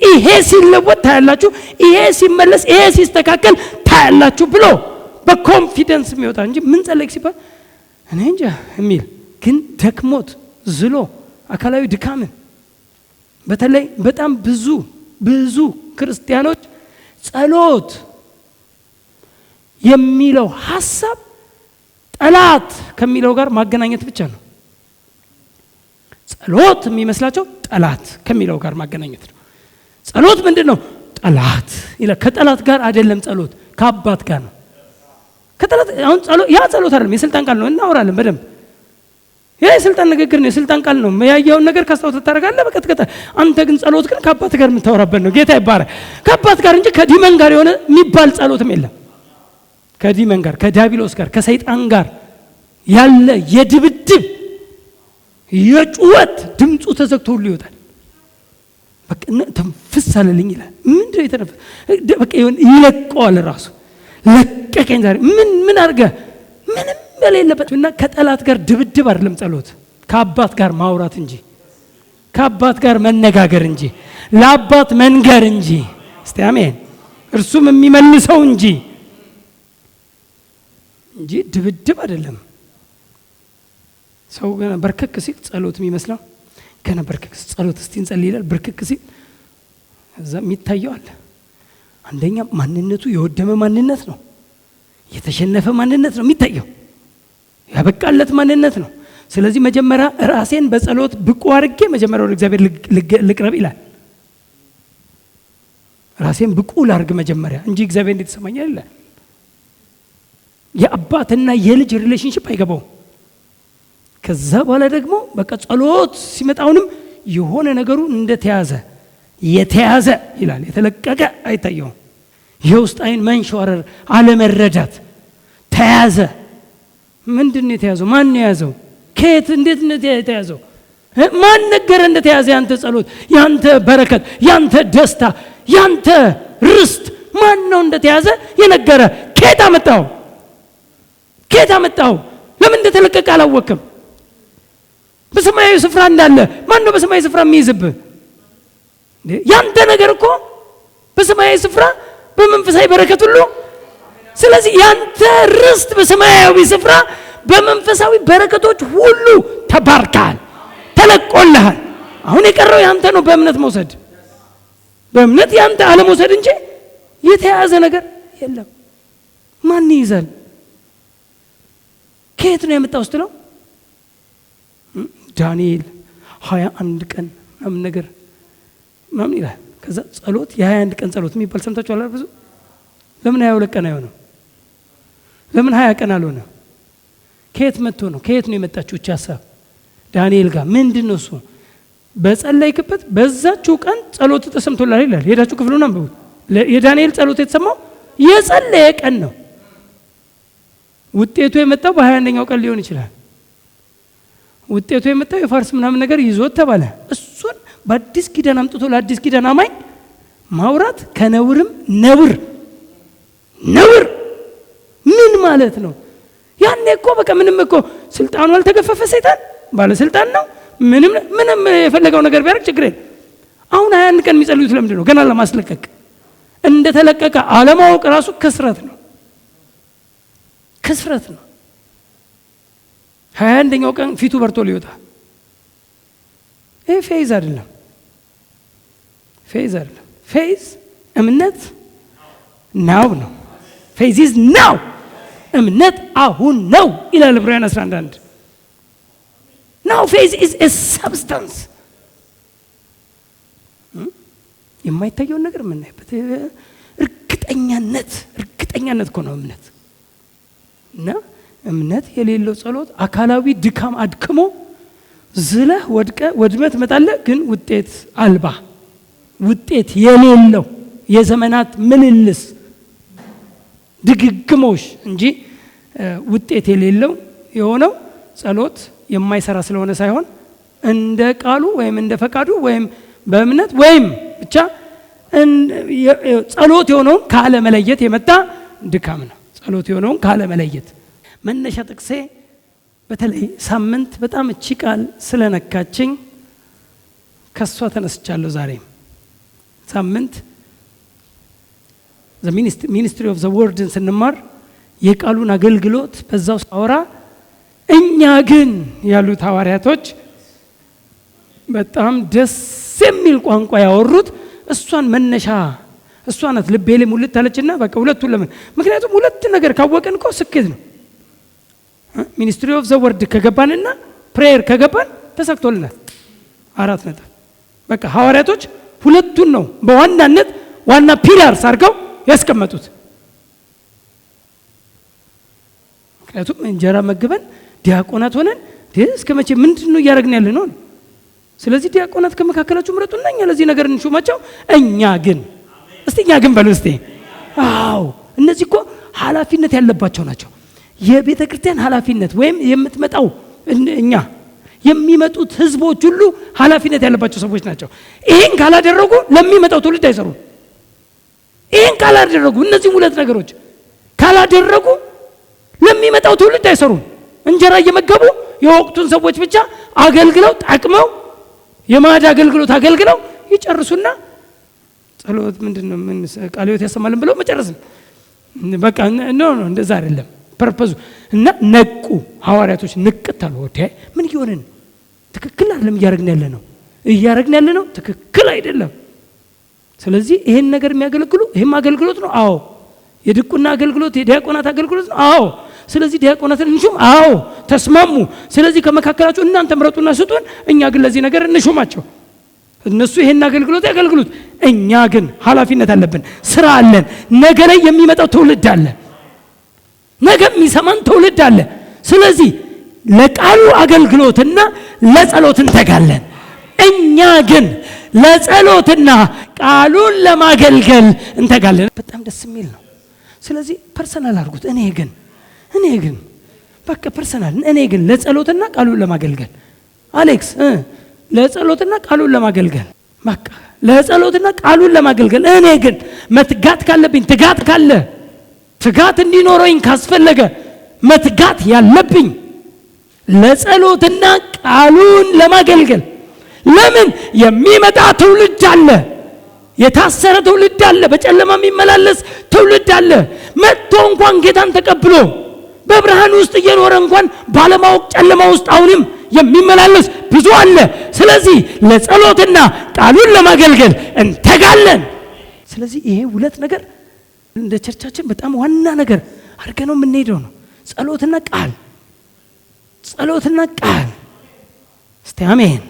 ይሄ ሲለወጥ ታያላችሁ፣ ይሄ ሲመለስ፣ ይሄ ሲስተካከል ታያላችሁ ብሎ በኮንፊደንስ የሚወጣ እንጂ ምን ጸለይክ ሲባል እኔ እንጃ የሚል ግን ደክሞት ዝሎ አካላዊ ድካምን በተለይ በጣም ብዙ ክርስቲያኖች ጸሎት የሚለው ሐሳብ ጠላት ከሚለው ጋር ማገናኘት ብቻ ነው። ጸሎት የሚመስላቸው ጠላት ከሚለው ጋር ማገናኘት ነው። ጸሎት ምንድነው? ጠላት ይላል። ከጠላት ጋር አይደለም ጸሎት ከአባት ጋር ነው። ከጠላት አሁን ጸሎት አይደለም፣ የስልጣን ቃል ነው። እናወራለን በደንብ። ይሄ የስልጣን ንግግር ነው፣ የስልጣን ቃል ነው። ያየውን ነገር ካስተውት ታደርጋለህ በቀጥታ። አንተ ግን ጸሎት ግን ከአባት ጋር የምታወራበት ነው። ጌታ ይባረክ። ከአባት ጋር እንጂ ከዲመን ጋር የሆነ የሚባል ጸሎትም የለም። ከዲመን ጋር፣ ከዲያብሎስ ጋር፣ ከሰይጣን ጋር ያለ የድብድብ የጩኸት ድምፁ ተዘግቶ ሁሉ ይወጣል። በቃ ተንፍስ አለልኝ ይላል። ምንድነው የተነፈሰ? በቃ ይለቀዋል ራሱ። ለቀቀኝ ዛሬ ምን አድርገህ? ምንም በሌለበት እና ከጠላት ጋር ድብድብ አይደለም ጸሎት፣ ከአባት ጋር ማውራት እንጂ፣ ከአባት ጋር መነጋገር እንጂ፣ ለአባት መንገር እንጂ። እስቲ አሜን። እርሱም የሚመልሰው እንጂ ድብድብ አይደለም። ሰው ገና በርከክ ሲል ጸሎት የሚመስለው ገና በርከክ ጸሎት እስቲ እንጸልይ ይላል። በርከክ ሲል እዛ የሚታየው አለ። አንደኛ ማንነቱ የወደመ ማንነት ነው፣ የተሸነፈ ማንነት ነው የሚታየው፣ ያበቃለት ማንነት ነው። ስለዚህ መጀመሪያ ራሴን በጸሎት ብቁ አድርጌ መጀመሪያ ወደ እግዚአብሔር ልቅረብ ይላል። ራሴን ብቁ ላድርግ መጀመሪያ እንጂ እግዚአብሔር እንዴት ይሰማኛል ይላል። የአባትና የልጅ ሪሌሽንሺፕ አይገባው። ከዛ በኋላ ደግሞ በቃ ጸሎት ሲመጣውንም የሆነ ነገሩ እንደተያዘ የተያዘ ይላል። የተለቀቀ አይታየውም። የውስጥ አይን መንሸዋረር፣ አለመረዳት ተያዘ። ምንድን ነው የተያዘው? ማን ነው የያዘው? ከየት እንዴት ነው የተያዘው? ማን ነገረ እንደተያዘ? ያንተ ጸሎት፣ ያንተ በረከት፣ ያንተ ደስታ፣ ያንተ ርስት ማን ነው እንደተያዘ የነገረ? ከየት አመጣው? ከየት አመጣው? ለምን እንደተለቀቀ አላወቅም? በሰማያዊ ስፍራ እንዳለ ማን ነው በሰማያዊ ስፍራ የሚይዝብህ? ያንተ ነገር እኮ በሰማያዊ ስፍራ በመንፈሳዊ በረከት ሁሉ። ስለዚህ ያንተ ርስት በሰማያዊ ስፍራ በመንፈሳዊ በረከቶች ሁሉ ተባርካል፣ ተለቆልሃል። አሁን የቀረው ያንተ ነው በእምነት መውሰድ፣ በእምነት ያንተ አለመውሰድ እንጂ የተያዘ ነገር የለም። ማን ይይዛል? ከየት ነው የመጣው ስትለው ዳንኤል 21 ቀን ምናምን ነገር ምናምን ይላል። ከዛ ጸሎት የ21 ቀን ጸሎት የሚባል ሰምታችኋል? ብዙ ለምን 22 ቀን አይሆንም? ለምን 20 ቀን አልሆነም? ከየት መጥቶ ነው? ከየት ነው የመጣችው እቺ ሐሳብ? ዳንኤል ጋር ምንድን ነው እሱ? በጸለይክበት በዛችው ቀን ጸሎት ተሰምቶላል ይላል። ሄዳችሁ ክፍሉን አንብቡ። የዳንኤል ጸሎት የተሰማው የጸለየ ቀን ነው። ውጤቱ የመጣው በ21ኛው ቀን ሊሆን ይችላል። ውጤቱ የመጣው የፋርስ ምናምን ነገር ይዞት ተባለ። እሱን በአዲስ ኪዳን አምጥቶ ለአዲስ ኪዳን አማኝ ማውራት ከነውርም ነውር ምን ማለት ነው? ያኔ እኮ በቃ ምንም እኮ ስልጣኑ አልተገፈፈ፣ ሰይጣን ባለስልጣን ነው። ምንም የፈለገው ነገር ቢያደርግ ችግር የለም። አሁን 21 ቀን የሚጸልዩት ለምንድን ነው? ገና ለማስለቀቅ። እንደተለቀቀ አለማወቅ ራሱ ክስረት ነው። 21ኛው ቀን ፊቱ በርቶ ሊወጣ። ይሄ ፌዝ አይደለም። ፌዝ እምነት ነው። ፌዝ ኢዝ ናው። እምነት አሁን ነው ይላል ዕብራውያን 11:1። ናው ፌዝ ኢዝ ኤ ሰብስታንስ። የማይታየውን ነገር የምናይበት እርግጠኛነት እኮ ነው እምነት። እና እምነት የሌለው ጸሎት አካላዊ ድካም አድክሞ ዝለህ ወድመህ ትመጣለህ፣ ግን ውጤት አልባ፣ ውጤት የሌለው የዘመናት ምልልስ ድግግሞሽ እንጂ ውጤት የሌለው የሆነው ጸሎት የማይሰራ ስለሆነ ሳይሆን እንደ ቃሉ ወይም እንደ ፈቃዱ ወይም በእምነት ወይም ብቻ ጸሎት የሆነውን ካለ መለየት የመጣ ድካም ነው። ጸሎት የሆነውን ካለ መለየት። መነሻ ጥቅሴ በተለይ ሳምንት በጣም እቺ ቃል ስለነካችኝ ከሷ ተነስቻለሁ። ዛሬም ሳምንት ሚኒስትሪ ኦፍ ዘ ወርድን ስንማር የቃሉን አገልግሎት በዛው ሳወራ እኛ ግን ያሉት ሐዋርያቶች በጣም ደስ የሚል ቋንቋ ያወሩት እሷን መነሻ እሷ ናት። ልቤ ላይ ሙልት አለችና በቃ ሁለቱን ለምን? ምክንያቱም ሁለት ነገር ካወቀን እኮ ስኬት ነው። ሚኒስትሪ ኦፍ ዘ ወርድ ከገባንና ፕሬየር ከገባን ተሳክቶልናል። 4 ነጥብ። በቃ ሐዋርያቶች ሁለቱን ነው በዋናነት ዋና ፒላርስ አድርገው ያስቀመጡት። ምክንያቱም እንጀራ መግበን ዲያቆናት ሆነን እስከ መቼ ምንድነው እያደረግን ያለ ነው? ስለዚህ ዲያቆናት ከመካከላችሁ ምረጡና እኛ ለዚህ ነገር እንሹማቸው። እኛ ግን በሉ እስቲ። አዎ እነዚህ እኮ ኃላፊነት ያለባቸው ናቸው። የቤተ ክርስቲያን ኃላፊነት ወይም የምትመጣው እኛ የሚመጡት ህዝቦች ሁሉ ኃላፊነት ያለባቸው ሰዎች ናቸው። ይሄን ካላደረጉ ለሚመጣው ትውልድ አይሰሩም። ይሄን ካላደረጉ እነዚህ ሁለት ነገሮች ካላደረጉ ለሚመጣው ትውልድ አይሰሩም። እንጀራ እየመገቡ የወቅቱን ሰዎች ብቻ አገልግለው ጠቅመው የማዕድ አገልግሎት አገልግለው ይጨርሱና ጸሎት ምንድነው ምን ቃለ ሕይወት ያሰማልን ብለው መጨረስ በቃ ኖ እንደዛ አይደለም ፐርፐዙ። እና ነቁ ሐዋርያቶች ንቅት አሉ። ምን ይሆነን ትክክል አይደለም እያረግን ያለ ነው ትክክል አይደለም። ስለዚህ ይሄን ነገር የሚያገለግሉ ይሄም አገልግሎት ነው። አዎ የድቁና አገልግሎት የዲያቆናት አገልግሎት ነው። አዎ ስለዚህ ዲያቆናትን እንሹም። አዎ ተስማሙ። ስለዚህ ከመካከላችሁ እናንተ ምረጡና ስጡን፣ እኛ ግን ለዚህ ነገር እንሹማቸው። እነሱ ይሄን አገልግሎት ያገልግሉት፣ እኛ ግን ኃላፊነት አለብን፣ ስራ አለን። ነገ ላይ የሚመጣው ትውልድ አለ፣ ነገ የሚሰማን ትውልድ አለ። ስለዚህ ለቃሉ አገልግሎትና ለጸሎት እንተጋለን። እኛ ግን ለጸሎትና ቃሉን ለማገልገል እንተጋለን። በጣም ደስ የሚል ነው። ስለዚህ ፐርሰናል አድርጉት። እኔ ግን በቃ ፐርሰናል እኔ ግን ለጸሎትና ቃሉን ለማገልገል አሌክስ ለጸሎትና ቃሉን ለማገልገል በቃ ለጸሎትና ቃሉን ለማገልገል እኔ ግን መትጋት ካለብኝ ትጋት እንዲኖረኝ ካስፈለገ መትጋት ያለብኝ ለጸሎትና ቃሉን ለማገልገል። ለምን የሚመጣ ትውልድ አለ፣ የታሰረ ትውልድ አለ፣ በጨለማ የሚመላለስ ትውልድ አለ። መጥቶ እንኳን ጌታን ተቀብሎ በብርሃን ውስጥ እየኖረ እንኳን ባለማወቅ ጨለማ ውስጥ አሁንም የሚመላለስ ብዙ አለ። ስለዚህ ለጸሎትና ቃሉን ለማገልገል እንተጋለን። ስለዚህ ይሄ ሁለት ነገር እንደ ቸርቻችን በጣም ዋና ነገር አድርገነው የምንሄደው ነው። ጸሎትና ቃል እስቲ አሜን።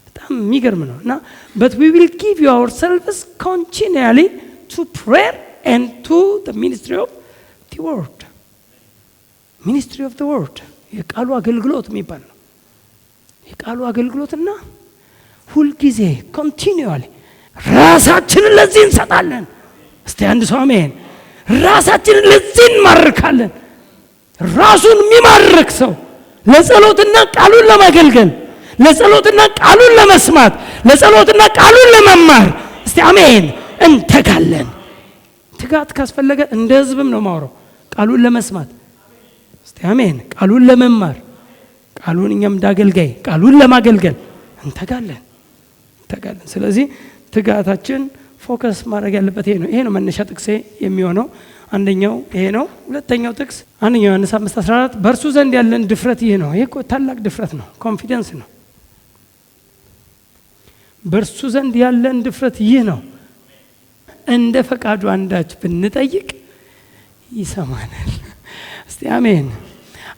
በጣም የሚገርም ነው። እና but we will give you ourselves continually to prayer and to the ministry of the word የቃሉ አገልግሎት የሚባል ነው። የቃሉ አገልግሎትና ሁልጊዜ continually ራሳችንን ለዚህ እንሰጣለን። እስቲ አንድ ሰው አሜን። ራሳችንን ለዚህ እንማርካለን። ራሱን የሚማርክ ሰው ለጸሎትና ቃሉን ለማገልገል፣ ለጸሎትና ቃሉን ለመስማት፣ ለጸሎትና ቃሉን ለመማር እስቲ አሜን እንተጋለን። ትጋት ካስፈለገ እንደ ህዝብም ነው ማውራው። ቃሉን ለመስማት እስቲ አሜን፣ ቃሉን ለመማር፣ ቃሉን እኛም እንዳገልጋይ ቃሉን ለማገልገል እንተጋለን። ስለዚህ ትጋታችን ፎከስ ማድረግ ያለበት ይሄ ነው። መነሻ ጥቅሴ የሚሆነው አንደኛው ይሄ ነው። ሁለተኛው ጥቅስ አንደኛው ዮሐንስ 5:14 በእርሱ ዘንድ ያለን ድፍረት ይሄ ነው። ይሄ ታላቅ ድፍረት ነው፣ ኮንፊደንስ ነው። በእርሱ ዘንድ ያለን ድፍረት ይህ ነው፣ እንደ ፈቃዱ አንዳች ብንጠይቅ ይሰማናል። እስቲ አሜን።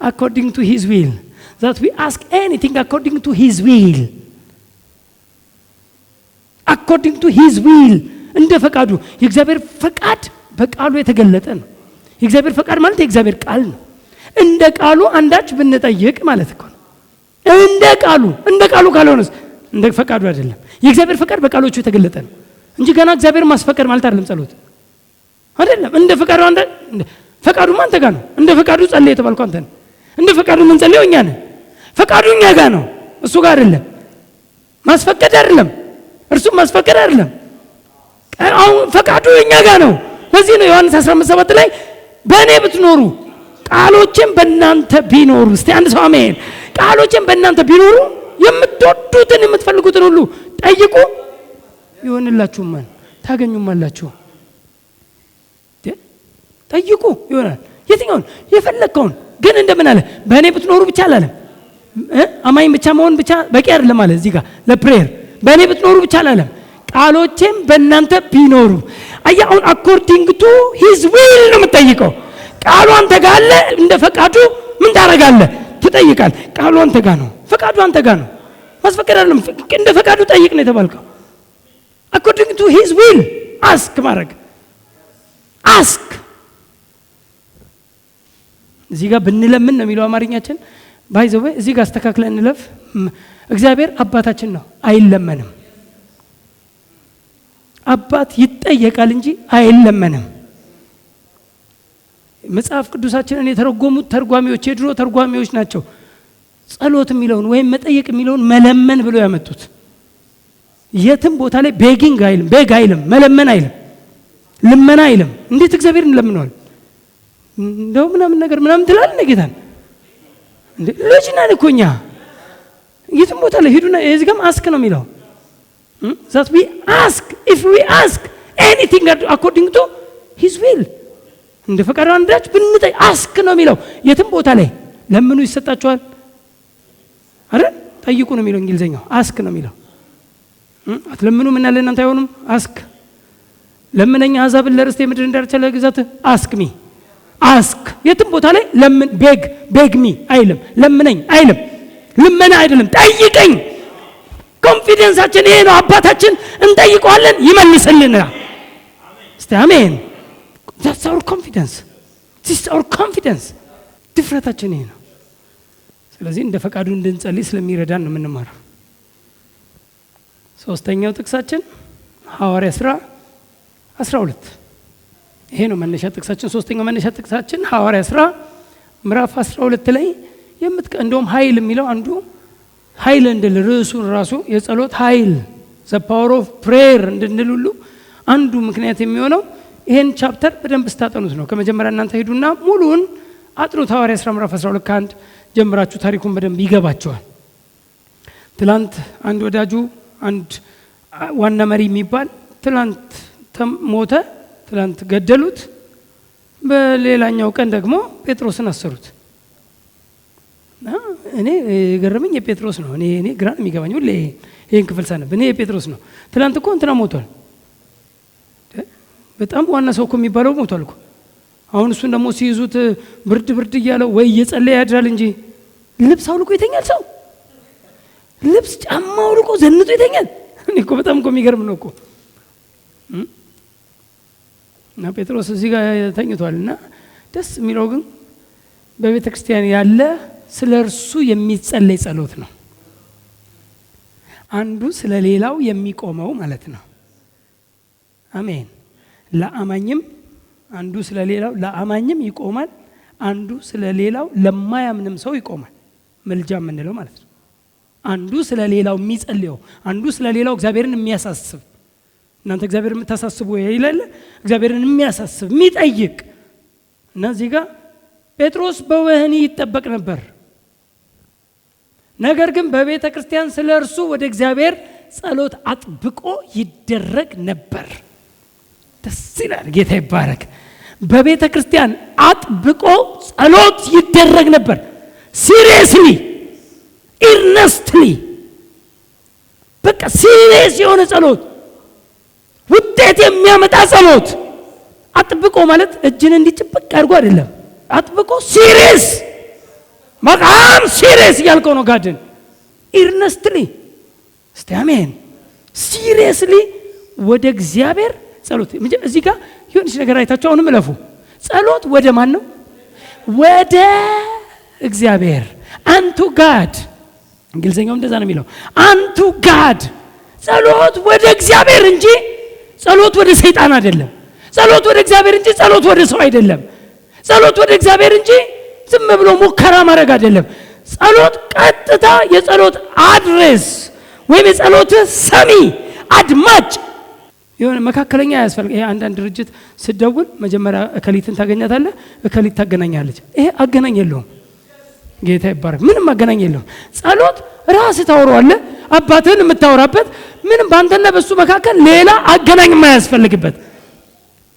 according to his will, that we ask anything according to his will, according to his will እንደ ፈቃዱ። የእግዚአብሔር ፈቃድ በቃሉ የተገለጠ ነው። የእግዚአብሔር ፈቃድ ማለት የእግዚአብሔር ቃል ነው። እንደ ቃሉ አንዳች ብንጠይቅ ማለት እኮ ነው። እንደ ቃሉ ካልሆነስ እንደ ፈቃዱ አይደለም። የእግዚአብሔር ፈቃድ በቃሎቹ የተገለጠ ነው እንጂ ገና እግዚአብሔር ማስፈቀድ ማለት አይደለም። ጸሎት አይደለም። እንደ ፈቃዱ ፈቃዱ አንተ ጋር ነው። እንደ ፈቃዱ ጸልይ የተባልከው አንተ ነህ። እንደ ፈቃዱ ምን ጸልየው እኛ ነን። ፈቃዱ እኛ ጋር ነው፣ እሱ ጋር አይደለም። ማስፈቀድ አይደለም፣ እርሱ ማስፈቀድ አይደለም። አሁን ፈቃዱ እኛ ጋር ነው። ለዚህ ነው ዮሐንስ 15:7 ላይ በእኔ ብትኖሩ ቃሎቼም በእናንተ ቢኖሩ፣ እስቲ አንድ ሰው አሜን። ቃሎቼም በእናንተ ቢኖሩ የምትወዱትን የምትፈልጉትን ሁሉ ጠይቁ ይሆንላችሁማል፣ ታገኙማላችሁ። ጠይቁ ይሆናል። የትኛውን የፈለግከውን ግን እንደምን አለ? በእኔ ብትኖሩ ብቻ አላለም። አማኝ ብቻ መሆን ብቻ በቂ አይደለም ማለት እዚህ ጋር ለፕሬየር በእኔ ብትኖሩ ብቻ አላለም። ቃሎቼም በእናንተ ቢኖሩ። አሁን አኮርዲንግ ቱ ሂዝ ዊል ነው የምትጠይቀው። ቃሉ አንተ ጋር አለ። እንደ ፈቃዱ ምን ታደርጋለህ? ትጠይቃል። ቃሉ አንተ ጋር ነው፣ ፈቃዱ አንተ ጋር ነው። ማስፈቀድ አይደለም። እንደ ፈቃዱ ጠይቅ ነው የተባልከው። አኮርዲንግ ቱ ሂዝ ዊል አስክ ማድረግ። አስክ እዚህ ጋር ብንለምን ነው የሚለው አማርኛችን። ባይዘው እዚህ ጋር አስተካክለን እንለፍ። እግዚአብሔር አባታችን ነው፣ አይለመንም። አባት ይጠየቃል እንጂ አይለመንም። መጽሐፍ ቅዱሳችንን የተረጎሙት ተርጓሚዎች የድሮ ተርጓሚዎች ናቸው ጸሎት የሚለውን ወይም መጠየቅ የሚለውን መለመን ብለው ያመጡት። የትም ቦታ ላይ ቤጊንግ አይልም፣ ቤግ አይልም፣ መለመን አይልም፣ ልመና አይልም። እንዴት እግዚአብሔርን እንለምነዋል? እንደው ምናምን ነገር ምናምን ትላለህ ጌታን እንዴ ልጅ ነን እኮ እኛ የትም ቦታ ላይ ሄዱና እዚህ ጋርም አስክ ነው የሚለው that we ask if we ask anything according to his will እንደ ፈቃዱ አንዳች ብንጠይቅ አስክ ነው የሚለው የትም ቦታ ላይ ለምኑ ይሰጣቸዋል አይደል ጠይቁ ነው የሚለው እንግሊዘኛው አስክ ነው የሚለው አትለምኑ ምን አለ እናንተ አይሆንም አስክ ለምነኛ አሕዛብን ለርስቴ ምድር እንዳርቸ ለግዛት አስክ ሚ አስክ የትም ቦታ ላይ ለምን ቤግ ሚ አይልም ለምነኝ አይልም ልመና አይደለም ጠይቀኝ ኮንፊደንሳችን ይሄ ነው አባታችን እንጠይቀዋለን ይመልስልናል እስቲ አሜን that's our confidence this is our confidence ድፍረታችን ይሄ ነው ስለዚህ እንደ ፈቃዱ እንድንጸልይ ስለሚረዳን ነው የምንማረው ሶስተኛው ጥቅሳችን ሐዋርያ ሥራ 12 ይሄ ነው መነሻ ጥቅሳችን ሶስተኛው መነሻ ጥቅሳችን ሐዋርያ ሥራ ምዕራፍ 12 ላይ እንደውም ኃይል የሚለው አንዱ ኃይል እንድል ርዕሱ ራሱ የጸሎት ኃይል the power of prayer እንድንል ሁሉ አንዱ ምክንያት የሚሆነው ይሄን ቻፕተር በደንብ ስታጠኑት ነው ከመጀመሪያ እናንተ ሄዱና ሙሉን አጥኑት ሐዋርያ ሥራ ምዕራፍ 12 ከአንድ ጀምራችሁ ታሪኩን በደንብ ይገባቸዋል ትላንት አንድ ወዳጁ አንድ ዋና መሪ የሚባል ትላንት ሞተ ትላንት ገደሉት በሌላኛው ቀን ደግሞ ጴጥሮስን አሰሩት እኔ ገረመኝ የጴጥሮስ ነው እኔ ግራ የሚገባኝ ሁሌ ይሄን ክፍል ሳነብ እኔ የጴጥሮስ ነው ትላንት እኮ እንትና ሞቷል በጣም ዋና ሰው እኮ የሚባለው ሞቷል እኮ አሁን እሱን ደግሞ ሲይዙት ብርድ እያለው ወይ እየጸለየ ያድራል እንጂ ልብስ አውልቆ ይተኛል ሰው ልብስ ጫማ አውልቆ ዘንጦ ይተኛል እኔ እኮ በጣም እኮ የሚገርም ነው እኮ እና ጴጥሮስ እዚህ ጋር ተኝቷልና ደስ የሚለው ግን በቤተ ክርስቲያን ያለ ስለ እርሱ የሚጸለይ ጸሎት ነው አንዱ ስለ ሌላው የሚቆመው ማለት ነው አሜን ለአማኝም አንዱ ስለ ሌላው ለአማኝም ይቆማል አንዱ ስለ ሌላው ለማያምንም ሰው ይቆማል መልጃ የምንለው ማለት ነው አንዱ ስለ ሌላው የሚጸልየው አንዱ ስለ ሌላው እግዚአብሔርን የሚያሳስብ እናንተ እግዚአብሔርን የምታሳስቡ ይላል እግዚአብሔርን የሚያሳስብ የሚጠይቅ እና እዚህ ጋር ጴጥሮስ በወህኒ ይጠበቅ ነበር ነገር ግን በቤተ ክርስቲያን ስለ እርሱ ወደ እግዚአብሔር ጸሎት አጥብቆ ይደረግ ነበር ደስ ይላል ጌታ ይባረክ በቤተ ክርስቲያን አጥብቆ ጸሎት ይደረግ ነበር ሲሪየስሊ ኢርነስትሊ በቃ ሲሪየስ የሆነ ጸሎት ውጤት የሚያመጣ ጸሎት አጥብቆ ማለት እጅን እንዲጭብቅ አድርጎ አይደለም አጥብቆ ሲሪየስ በጣም ሲሪየስ ያልከው ነው ጋድን ኢርነስትሊ እስቲ አሜን ሲሪየስሊ ወደ እግዚአብሔር ጸሎት እዚህ ጋር ይሁንሽ ነገር አይታችሁ አሁንም እለፉ ጸሎት ወደ ማን ነው ወደ እግዚአብሔር አንቱ ጋድ እንግሊዘኛው እንደዛ ነው የሚለው አንቱ ጋድ ጸሎት ወደ እግዚአብሔር እንጂ ጸሎት ወደ ሰይጣን አይደለም ጸሎት ወደ እግዚአብሔር እንጂ ጸሎት ወደ ሰው አይደለም ጸሎት ወደ እግዚአብሔር እንጂ ዝም ብሎ ሙከራ ማድረግ አይደለም ጸሎት ቀጥታ የጸሎት አድሬስ ወይም የጸሎት ሰሚ አድማጭ የሆነ መካከለኛ ያስፈልግ ይሄ አንዳንድ ድርጅት ሲደውል መጀመሪያ እከሊትን ታገኛታለህ እከሊት ታገናኛለች ይሄ አገናኝ የለውም ጌታ ይባረክ ምንም አገናኝ የለውም ጸሎት ራስ ታወራለህ አባትህን የምታወራበት ምንም ባንተና በሱ መካከል ሌላ አገናኝ የማያስፈልግበት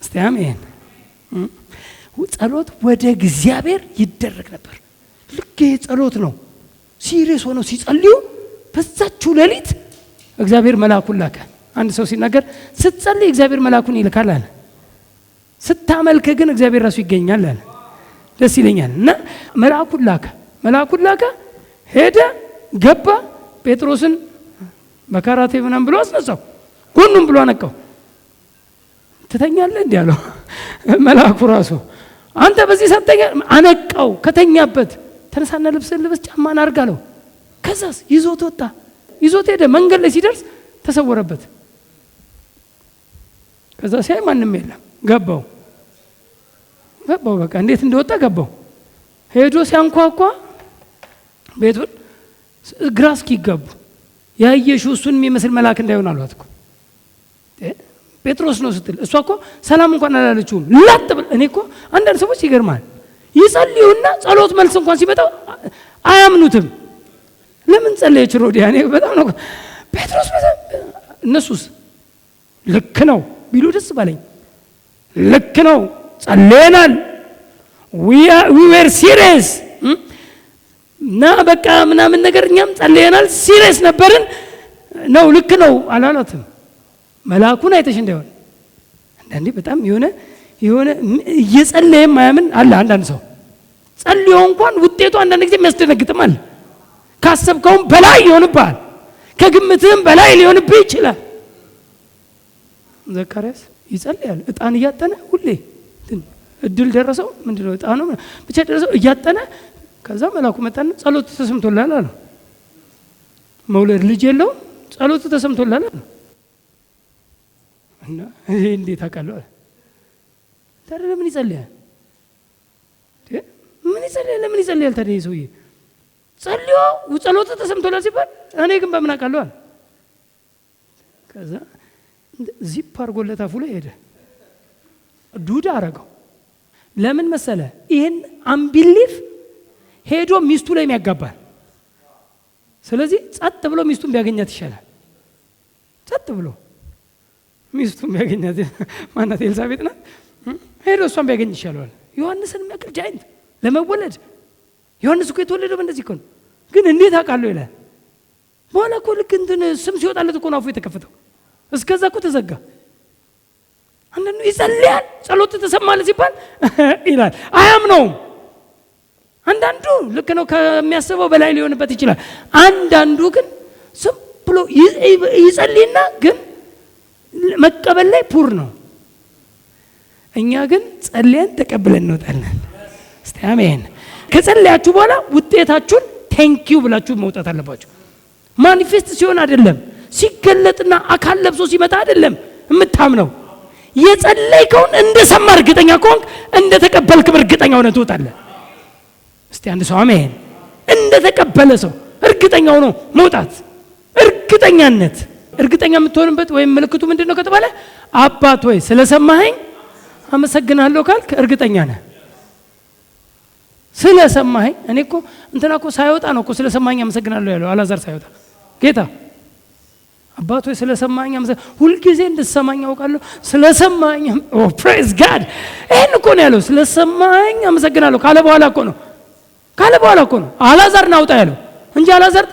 እስቲ አሜን ጸሎት ወደ እግዚአብሔር ይደረግ ነበር ልክ ይሄ ጸሎት ነው ሲሪየስ ሆኖ ሲጸልዩ በዛችው ሌሊት እግዚአብሔር መልአኩን ላከ አንድ ሰው ሲናገር ስትጸልይ እግዚአብሔር መልአኩን ይልካል አለ ስታመልክ ግን እግዚአብሔር ራሱ ይገኛል አለ ደስ ይለኛል እና መልአኩን ላከ ሄደ ገባ ጴጥሮስን በካራቴ ምናምን ብሎ አስነሳው ጎኑን ብሎ አነቃው ትተኛለህ እንዴ አለው መልአኩ ራሱ አንተ በዚህ ሰተኛ አነቃው ከተኛበት ተነሳና ልብስ ጫማን አርጋለው ከዛስ ይዞት ሄደ መንገድ ላይ ሲደርስ ተሰወረበት ከዛ ሲያይ ማንም የለም ገባው በቃ እንዴት እንደወጣ ገባው ሄዶ ሲያንኳኳ ቤቱን ግራስኪ ገቡ ያየሽው እሱን የሚመስል መልአክ እንዳይሆን አሏት እኮ ጴጥሮስ ነው ስትል እሷ እኮ ሰላም እንኳን አላለችውም። ላጥ ብለ እኔ እኮ አንዳንድ ሰዎች ይገርማል ይጸልዩና ጸሎት መልስ እንኳን ሲመጣ አያምኑትም። ለምን ጸለየች ሮዲያ? እኔ በጣም ነው ጴጥሮስ እነሱስ ልክ ነው ቢሉ ደስ ባለኝ። ልክ ነው ጸለየናል we were serious እና በቃ ምናምን ነገር እኛም ጸለየናል ሲሪየስ ነበርን ነው ልክ ነው አላላትም። መልአኩን አይተሽ እንደሆነ አንዳንዴ በጣም የሆነ እየጸለየም ማያምን አለ። አንዳንድ ሰው ጸልዮ እንኳን ውጤቱ አንዳንድ ጊዜ የሚያስደነግጥም አለ። ካሰብከውም በላይ ይሆንብሃል፣ ከግምትህም በላይ ሊሆንብህ ይችላል። ዘካርያስ ይጸልያል ዕጣን እያጠነ ሁሌ እድል ደረሰው ምንድነው ዕጣኑ ብቻ ደረሰው እያጠነ ከዛ መልአኩ መጣና ጸሎት ተሰምቶላል አለ። መውለድ ልጅ የለው ጸሎት ተሰምቶላል አለ። እና ይሄ እንዴት አውቃለሁ አለ። ታዲያ ለምን ይጸልያል? ለምን ይጸልያል ታዲያ? ሰውዬ ጸልዮ ጸሎት ተሰምቶላል ሲባል እኔ ግን በምን አውቃለሁ አለ። ከዛ ዚፕ አድርጎለት አፉ ላይ ሄደ። ዱዳ አረገው። ለምን መሰለ? ይሄን አምቢሊፍ ሄዶ ሚስቱ ላይ ያጋባል። ስለዚህ ጸጥ ብሎ ሚስቱን ቢያገኛት ይሻላል። ጸጥ ብሎ ሚስቱን ቢያገኛት ማናት? ኤልሳቤጥ ናት። ሄዶ እሷን ቢያገኝ ይሻላል። ዮሐንስን የሚያክል ጃይንት ለመወለድ ዮሐንስ እኮ የተወለደው በእንደዚህ እኮ ነው። ግን እንዴት አውቃለሁ ይላል። በኋላ እኮ ልክ እንትን ስም ሲወጣለት እኮ ነው አፉ የተከፈተው። እስከዛ እኮ ተዘጋ። አንዳንዱ ይጸልያል ጸሎት ተሰማለ ሲባል ይላል አያምነውም። አንዳንዱ ልክ ነው ከሚያስበው በላይ ሊሆንበት ይችላል። አንዳንዱ ግን ዝም ብሎ ይጸልይና ግን መቀበል ላይ ፑር ነው። እኛ ግን ጸልየን ተቀብለን እንወጣለን። እስቲ አሜን። ከጸለያችሁ በኋላ ውጤታችሁን ቴንኪው ብላችሁ መውጣት አለባችሁ። ማኒፌስት ሲሆን አይደለም ሲገለጥና አካል ለብሶ ሲመጣ አይደለም የምታምነው። የጸለይከውን እንደሰማ እርግጠኛ ከሆንክ እንደተቀበልክ እርግጠኛ ሆነህ ትወጣለህ። እስቲ አንድ ሰው አሜን። እንደተቀበለ ሰው እርግጠኛ ሆኖ መውጣት። እርግጠኛነት እርግጠኛ የምትሆንበት ወይም ምልክቱ ምንድነው ከተባለ አባት ሆይ ስለሰማኸኝ አመሰግናለሁ ካልክ እርግጠኛ ነህ። ስለሰማኸኝ እኔ እኮ እንትና እኮ ሳይወጣ ነው እኮ ስለሰማኸኝ አመሰግናለሁ ያለው አላዛር ሳይወጣ ጌታ አባት ሆይ ስለሰማኸኝ ሁልጊዜ እንድትሰማኝ አውቃለሁ ስለሰማኸኝ ፕሬዝ ጋድ ይሄን እኮ ነው ያለው። ስለሰማኸኝ አመሰግናለሁ ካለ በኋላ እኮ ነው አላዛር ናውጣ ያለው እንጂ አላዛር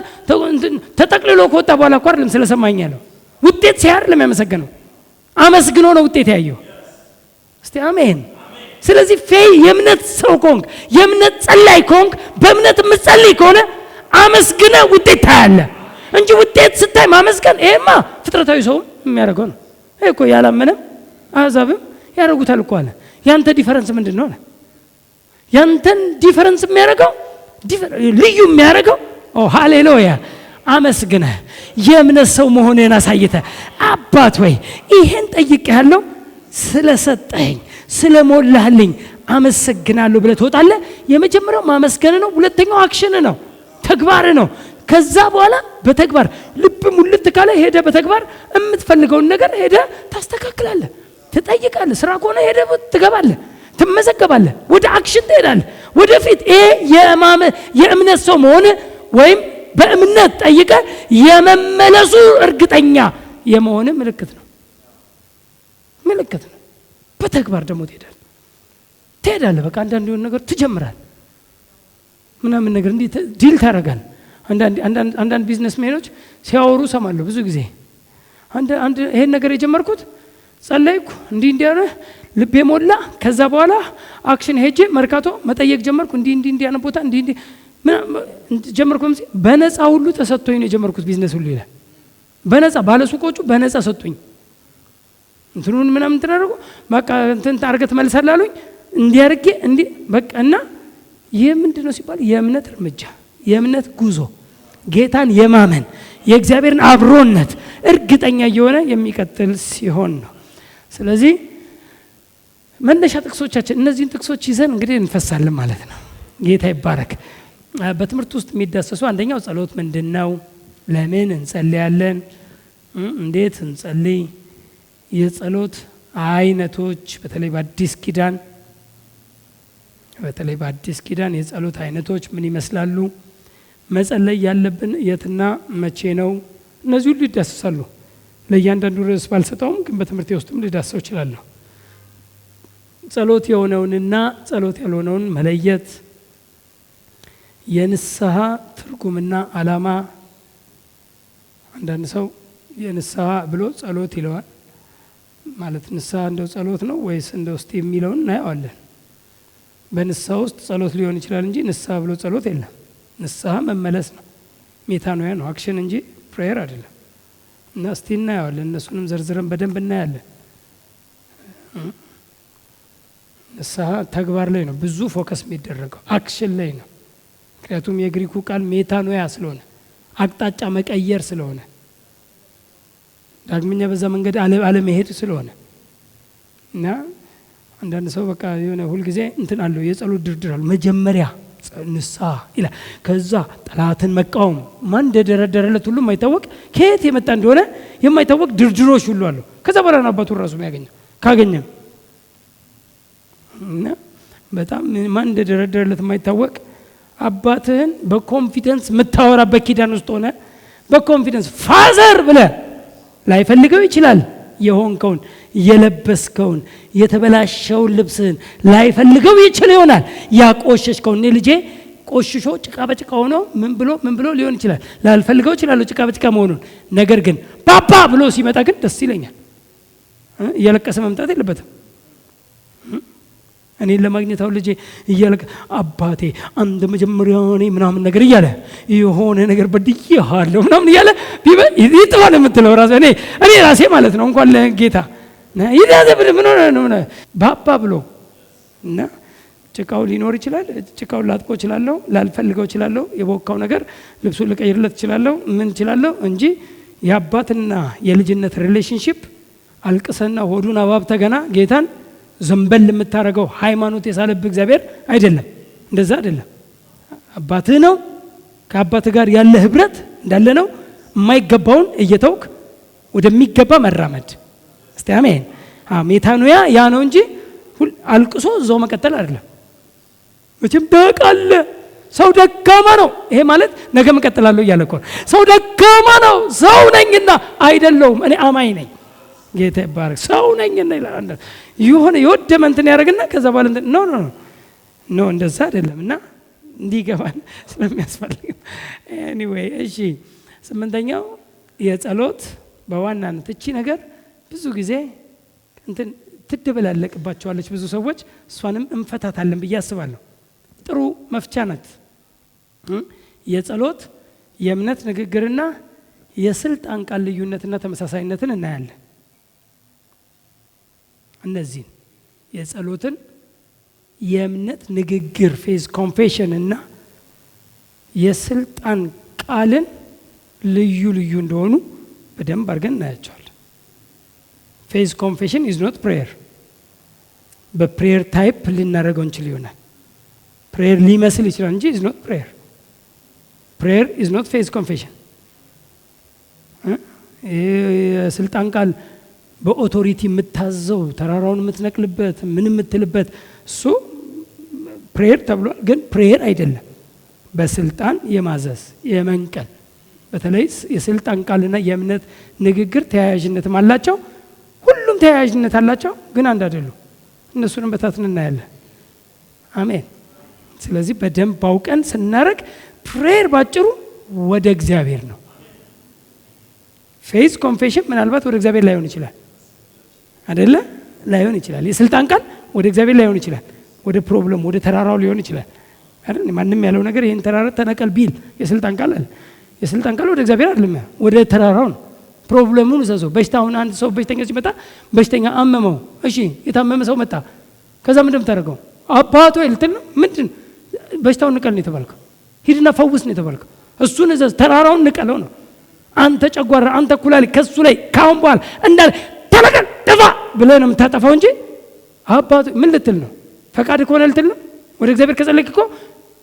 ተጠቅልሎ ከወጣ በኋላ እኮ አይደለም ስለሰማኸኝ ያለው። ውጤት ሲያር ለሚያመሰግነው አመስግኖ ነው ውጤት ያየው። እስቲ አሜን። ስለዚህ የእምነት ሰው ኮንክ የእምነት ጸላይ ኮንክ በእምነት የምትጸልይ ከሆነ አመስግነ ውጤት ታያለ እንጂ ውጤት ስታይ ማመስገን ይሄማ ፍጥረታዊ ሰው የሚያደርገው ነው። ይሄ እኮ ያላመነም አሕዛብም ያደርጉታል እኮ አለ። ያንተ ዲፈረንስ ምንድነው? ያንተን ዲፈረንስ የሚያደርገው ልዩ የሚያደርገው ሃሌሉያ አመስግነ የእምነት ሰው መሆንህን አሳይተ አባት ወይ ይሄን ጠይቄያለሁ ስለሰጠኝ ስለሞላህልኝ አመሰግናለሁ ብለህ ትወጣለህ። የመጀመሪያው ማመስገን ነው። ሁለተኛው አክሽን ነው፣ ተግባር ነው። ከዛ በኋላ በተግባር ልብ ሙልት ካለ ሄደ በተግባር የምትፈልገውን ነገር ሄደ ታስተካክላለህ፣ ትጠይቃለህ። ስራ ከሆነ ሄደ ትገባለህ፣ ትመዘገባለህ፣ ወደ አክሽን ትሄዳለህ ወደፊት። ይሄ የእምነት ሰው መሆን ወይም በእምነት ጠይቀ የመመለሱ እርግጠኛ የመሆን ምልክት ነው። በተግባር ደግሞ ትሄዳለህ። በቃ አንዳንድ የሆነ ነገር ትጀምራለህ ምናምን ነገር እንዲህ ዲል ታደርጋለህ። አንዳንድ ቢዝነስ ሜኖች ሲያወሩ ሰማለሁ ብዙ ጊዜ። ይሄን ነገር የጀመርኩት ጸለይኩ እንዲህ አለ ልቤ ሞላ። ከዛ በኋላ አክሽን ሄጄ መርካቶ መጠየቅ ጀመርኩ። እንዲህ ያነ ቦታ እንዲህ ጀመርኩ። በነፃ ሁሉ ተሰጥቶኝ ነው የጀመርኩት ቢዝነስ ሁሉ ይላል። በነፃ ባለሱቆቹ በነፃ ሰጡኝ። እንትኑን ምናምን ተደረጉ። በቃ እንትን ታርገት መልሰል አሉኝ። እንዲያርጌ በቃ እና ይሄ ምንድነው ሲባል የእምነት እርምጃ፣ የእምነት ጉዞ፣ ጌታን የማመን የእግዚአብሔርን አብሮነት እርግጠኛ እየሆነ የሚቀጥል ሲሆን ነው። ስለዚህ መነሻ ጥቅሶቻችን እነዚህን ጥቅሶች ይዘን እንግዲህ እንፈሳለን ማለት ነው። ጌታ ይባረክ። በትምህርት ውስጥ የሚዳሰሱ አንደኛው ጸሎት ምንድነው? ለምን እንጸልያለን? እንዴት እንጸልይ? የጸሎት አይነቶች በተለይ በአዲስ ኪዳን የጸሎት አይነቶች ምን ይመስላሉ? መጸለይ ያለብን የትና መቼ ነው? እነዚህ ሁሉ ይዳሰሳሉ። ለእያንዳንዱ ርዕስ ባልሰጠውም ግን በትምህርቴ ውስጥም ልዳሰው እችላለሁ። ጸሎት የሆነውንና ጸሎት ያልሆነውን መለየት፣ የንስሐ ትርጉምና ዓላማ። አንዳንድ ሰው የንስሐ ብሎ ጸሎት ይለዋል። ማለት ንስሐ እንደው ጸሎት ነው ወይስ እንደው እስቲ የሚለውን እናየዋለን። በንስሐ ውስጥ ጸሎት ሊሆን ይችላል እንጂ ንስሐ ብሎ ጸሎት የለም። ንስሐ መመለስ ነው፣ ሜታኖያ ነው፣ አክሽን እንጂ ፕሬየር አይደለም። እና እስቲ እናየዋለን። እነሱንም ዘርዝረን በደንብ እናያለን። ንስሐ ተግባር ላይ ነው ብዙ ፎከስ የሚደረገው፣ አክሽን ላይ ነው። ምክንያቱም የግሪኩ ቃል ሜታኖያ ስለሆነ አቅጣጫ መቀየር ስለሆነ ዳግመኛ በዛ መንገድ አለመሄድ ስለሆነ እና አንዳንድ ሰው በቃ የሆነ ሁልጊዜ እንትን አለው የጸሎት ድርድር አለው። መጀመሪያ ንስሐ ይላል፣ ከዛ ጠላትን መቃወም፣ ማን እንደደረደረለት ሁሉ የማይታወቅ ከየት የመጣ እንደሆነ የማይታወቅ ድርድሮች ሁሉ አለው። ከዛ በኋላ ነው አባቱን ራሱ የሚያገኘው ካገኘም እና በጣም ማን እንደደረደረለት የማይታወቅ አባትህን በኮንፊደንስ የምታወራበት ኪዳን ውስጥ ሆነ በኮንፊደንስ ፋዘር ብለህ ላይፈልገው ይችላል። የሆንከውን የለበስከውን የተበላሸውን ልብስህን ላይፈልገው ይችል ይሆናል። ያቆሸሽከውን እኔ ልጄ ቆሽሾ ጭቃ በጭቃ ሆኖ ምን ብሎ ሊሆን ይችላል። ላልፈልገው ይችላል ጭቃ በጭቃ መሆኑን። ነገር ግን ፓፓ ብሎ ሲመጣ ግን ደስ ይለኛል። እያለቀሰ መምጣት የለበትም። እኔን ለማግኘት አሁን ልጄ እያለቀ አባቴ አንድ መጀመሪያ እኔ ምናምን ነገር እያለ የሆነ ነገር በድዬሃለሁ ምናምን እያለ ይጥፋል የምትለው ራሱ እኔ ራሴ ማለት ነው። እንኳን ለጌታ ምን ሆነ ነው ባባ ብሎ እና ጭቃው ሊኖር ይችላል። ጭቃውን ላጥቆ እችላለሁ፣ ላልፈልገው እችላለሁ። የቦካው ነገር ልብሱን ልቀይርለት እችላለሁ፣ ምን እችላለሁ እንጂ የአባትና የልጅነት ሪሌሽንሺፕ አልቅሰና ሆዱን አባብተ ገና ጌታን ዘንበል የምታረገው ሃይማኖት የሳለብህ እግዚአብሔር አይደለም። እንደዛ አይደለም። አባትህ ነው። ከአባትህ ጋር ያለ ህብረት እንዳለ ነው። የማይገባውን እየተውክ ወደሚገባ መራመድ። እስቲ አሜን። ሜታኖያ ያ ነው እንጂ አልቅሶ እዛው መቀጠል አይደለም። መቼም ታውቃለህ ሰው ደካማ ነው። ይሄ ማለት ነገ መቀጠላለሁ እያለ እኮ ሰው ደካማ ነው። ሰው ነኝና አይደለሁም እኔ አማኝ ነኝ ጌታ ይባረክ ሰው ነኝና ይላል። የሆነ የወደመ እንትን ያደርግና ከዛ በኋላ እንትን ኖ እንደዛ አይደለም። እና እንዲገባን ስለሚያስፈልግ ኤኒዌይ እሺ። ስምንተኛው የጸሎት በዋናነት እቺ ነገር ብዙ ጊዜ እንትን ትደበላለቅባቸዋለች ብዙ ሰዎች። እሷንም እንፈታታለን ብዬ አስባለሁ። ጥሩ መፍቻ ናት። የጸሎት የእምነት ንግግርና የስልጣን ቃል ልዩነትና ተመሳሳይነትን እናያለን። እነዚህን የጸሎትን የእምነት ንግግር ፌዝ ኮንፌሽን እና የስልጣን ቃልን ልዩ እንደሆኑ በደንብ አድርገን እናያቸዋለን። ፌዝ ኮንፌሽን ኢዝ ኖት ፕሬየር። በፕሬየር ታይፕ ልናደርገው እንችል ይሆናል። ፕሬየር ሊመስል ይችላል እንጂ ኢዝ ኖት ፕሬየር። ፕሬየር ኢዝ ኖት ፌዝ ኮንፌሽን። የስልጣን ቃል በኦቶሪቲ የምታዘው ተራራውን የምትነቅልበት ምን የምትልበት እሱ ፕሬየር ተብሏል። ግን ፕሬየር አይደለም። በስልጣን የማዘዝ የመንቀል በተለይ የስልጣን ቃልና የእምነት ንግግር ተያያዥነትም አላቸው። ሁሉም ተያያዥነት አላቸው፣ ግን አንድ አይደሉም። እነሱንም በታትን እናያለን። አሜን። ስለዚህ በደንብ አውቀን ስናረግ ፕሬየር ባጭሩ ወደ እግዚአብሔር ነው። ፌዝ ኮንፌሽን ምናልባት ወደ እግዚአብሔር ላይሆን ይችላል አይደለ? ላይሆን ይችላል። የስልጣን ቃል ወደ እግዚአብሔር ላይሆን ይችላል። ወደ ፕሮብለም ወደ ተራራው ሊሆን ይችላል አይደል? ማንም ያለው ነገር ይሄን ተራራ ተነቀል ቢል የስልጣን ቃል አለ። የስልጣን ቃል ወደ እግዚአብሔር አይደለም፣ ወደ ተራራው ነው። ፕሮብለሙን ዘዘው በሽታውን አንድ ሰው በሽተኛ ሲመጣ በሽተኛ አመመው። እሺ የታመመ ሰው መጣ። ከዛ ምንድን ተደረገው? አባቶ ይልትን ምንድን በሽታውን ንቀል ነው የተባልከው። ሂድና ፈውስ ነው የተባልከው። እሱን ዘዝ ተራራውን ንቀለው ነው። አንተ ጨጓራ አንተ ኩላሊት ከሱ ላይ ካሁን በኋላ እንዳለ ተለቀል ጥፋ ብለህ ነው የምታጠፋው እንጂ አባቶ ምን ልትል ነው? ፈቃድ ከሆነ ልትል ነው። ወደ እግዚአብሔር ከጸለይክ እኮ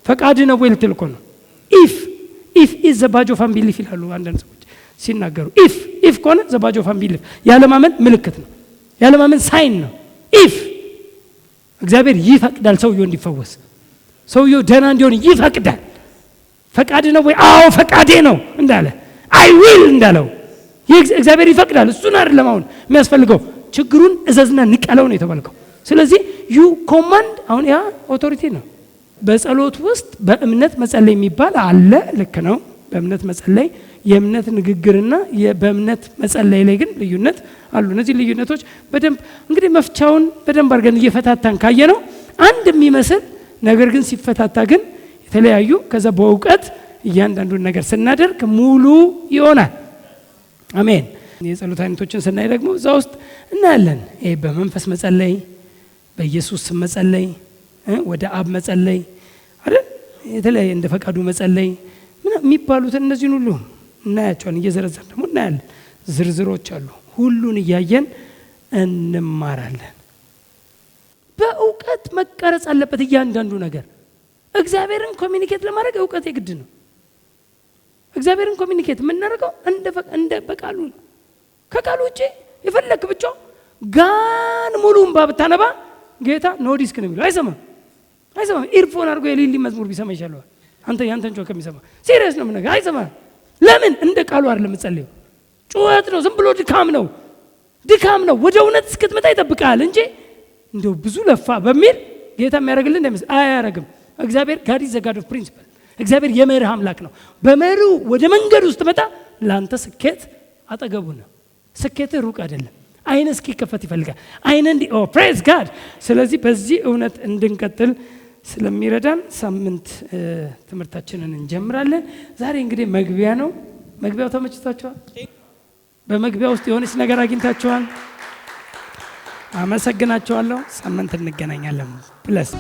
ፈቃድ ነው ወይ ልትል እኮ ነው። ኢፍ ኢዝ ዘ ባጅ ኦፍ አንቢሊፍ ይላሉ አንዳንድ ሰዎች ሲናገሩ። ኢፍ ከሆነ ዘ ባጅ ኦፍ አንቢሊፍ ያለማመን ምልክት ነው። ያለማመን ሳይን ነው። ኢፍ እግዚአብሔር ይፈቅዳል ሰውየው እንዲፈወስ፣ ሰውየው ደህና እንዲሆን ይፈቅዳል። ፈቃድ ነው ወይ? አዎ ፈቃዴ ነው እንዳለ አይ ዊል እንዳለው እግዚአብሔር ይፈቅዳል። እሱን አይደለም አሁን የሚያስፈልገው፣ ችግሩን እዘዝና ንቀለው ነው የተባልከው። ስለዚህ ዩ ኮማንድ። አሁን ያ ኦቶሪቲ ነው። በጸሎት ውስጥ በእምነት መጸለይ የሚባል አለ። ልክ ነው። በእምነት መጸለይ የእምነት ንግግርና በእምነት መጸለይ ላይ ግን ልዩነት አሉ። እነዚህ ልዩነቶች በደንብ እንግዲህ መፍቻውን በደንብ አድርገን እየፈታታን ካየ ነው አንድ የሚመስል ነገር ግን ሲፈታታ ግን የተለያዩ፣ ከዛ በእውቀት እያንዳንዱን ነገር ስናደርግ ሙሉ ይሆናል። አሜን። የጸሎት አይነቶችን ስናይ ደግሞ እዛ ውስጥ እናያለን። ይሄ በመንፈስ መጸለይ፣ በኢየሱስ ስም መጸለይ፣ ወደ አብ መጸለይ አይደል፣ የተለያየ እንደ ፈቃዱ መጸለይ ምን የሚባሉትን እነዚህን ሁሉ እናያቸዋለን። እየዘረዘርን ደግሞ እናያለን። ዝርዝሮች አሉ። ሁሉን እያየን እንማራለን። በእውቀት መቀረጽ አለበት እያንዳንዱ ነገር። እግዚአብሔርን ኮሚኒኬት ለማድረግ እውቀት የግድ ነው። እግዚአብሔርን ኮሚኒኬት የምናደርገው እንደ በቃሉ ነው። ከቃሉ ውጪ የፈለክ ብቻ ጋን ሙሉን ባብታነባ ጌታ ኖ ዲስክ ነው የሚለው። አይሰማም። ኢርፎን አድርጎ የሊሊ መዝሙር ቢሰማ ይሻለዋል አንተ ያንተን ጮህ ከሚሰማ። ሲሪየስ ነው የምነግርህ። አይሰማም። ለምን? እንደ ቃሉ አይደለም የምትጸልየው። ጩኸት ነው፣ ዝም ብሎ ድካም ነው። ወደ እውነት እስክትመጣ ይጠብቃል እንጂ እንደው ብዙ ለፋ በሚል ጌታ የሚያደርግልን እንዳይመስል አያደርግም። እግዚአብሔር ጋድ ኢዝ ዘ ጋድ ኦፍ ፕሪንሲፕል። እግዚአብሔር የመርህ አምላክ ነው። በመርህ ወደ መንገድ ውስጥ መጣ ላንተ ስኬት አጠገቡ ነው። ስኬት ሩቅ አይደለም። አይነ እስኪከፈት ይፈልጋል። አይነ ፕሬዝ ጋድ። ስለዚህ በዚህ እውነት እንድንቀጥል ስለሚረዳን ሳምንት ትምህርታችንን እንጀምራለን። ዛሬ እንግዲህ መግቢያ ነው። መግቢያው ተመችቷችኋል? በመግቢያ ውስጥ የሆነች ነገር አግኝታችኋል? አመሰግናችኋለሁ። ሳምንት እንገናኛለን። ፕለስ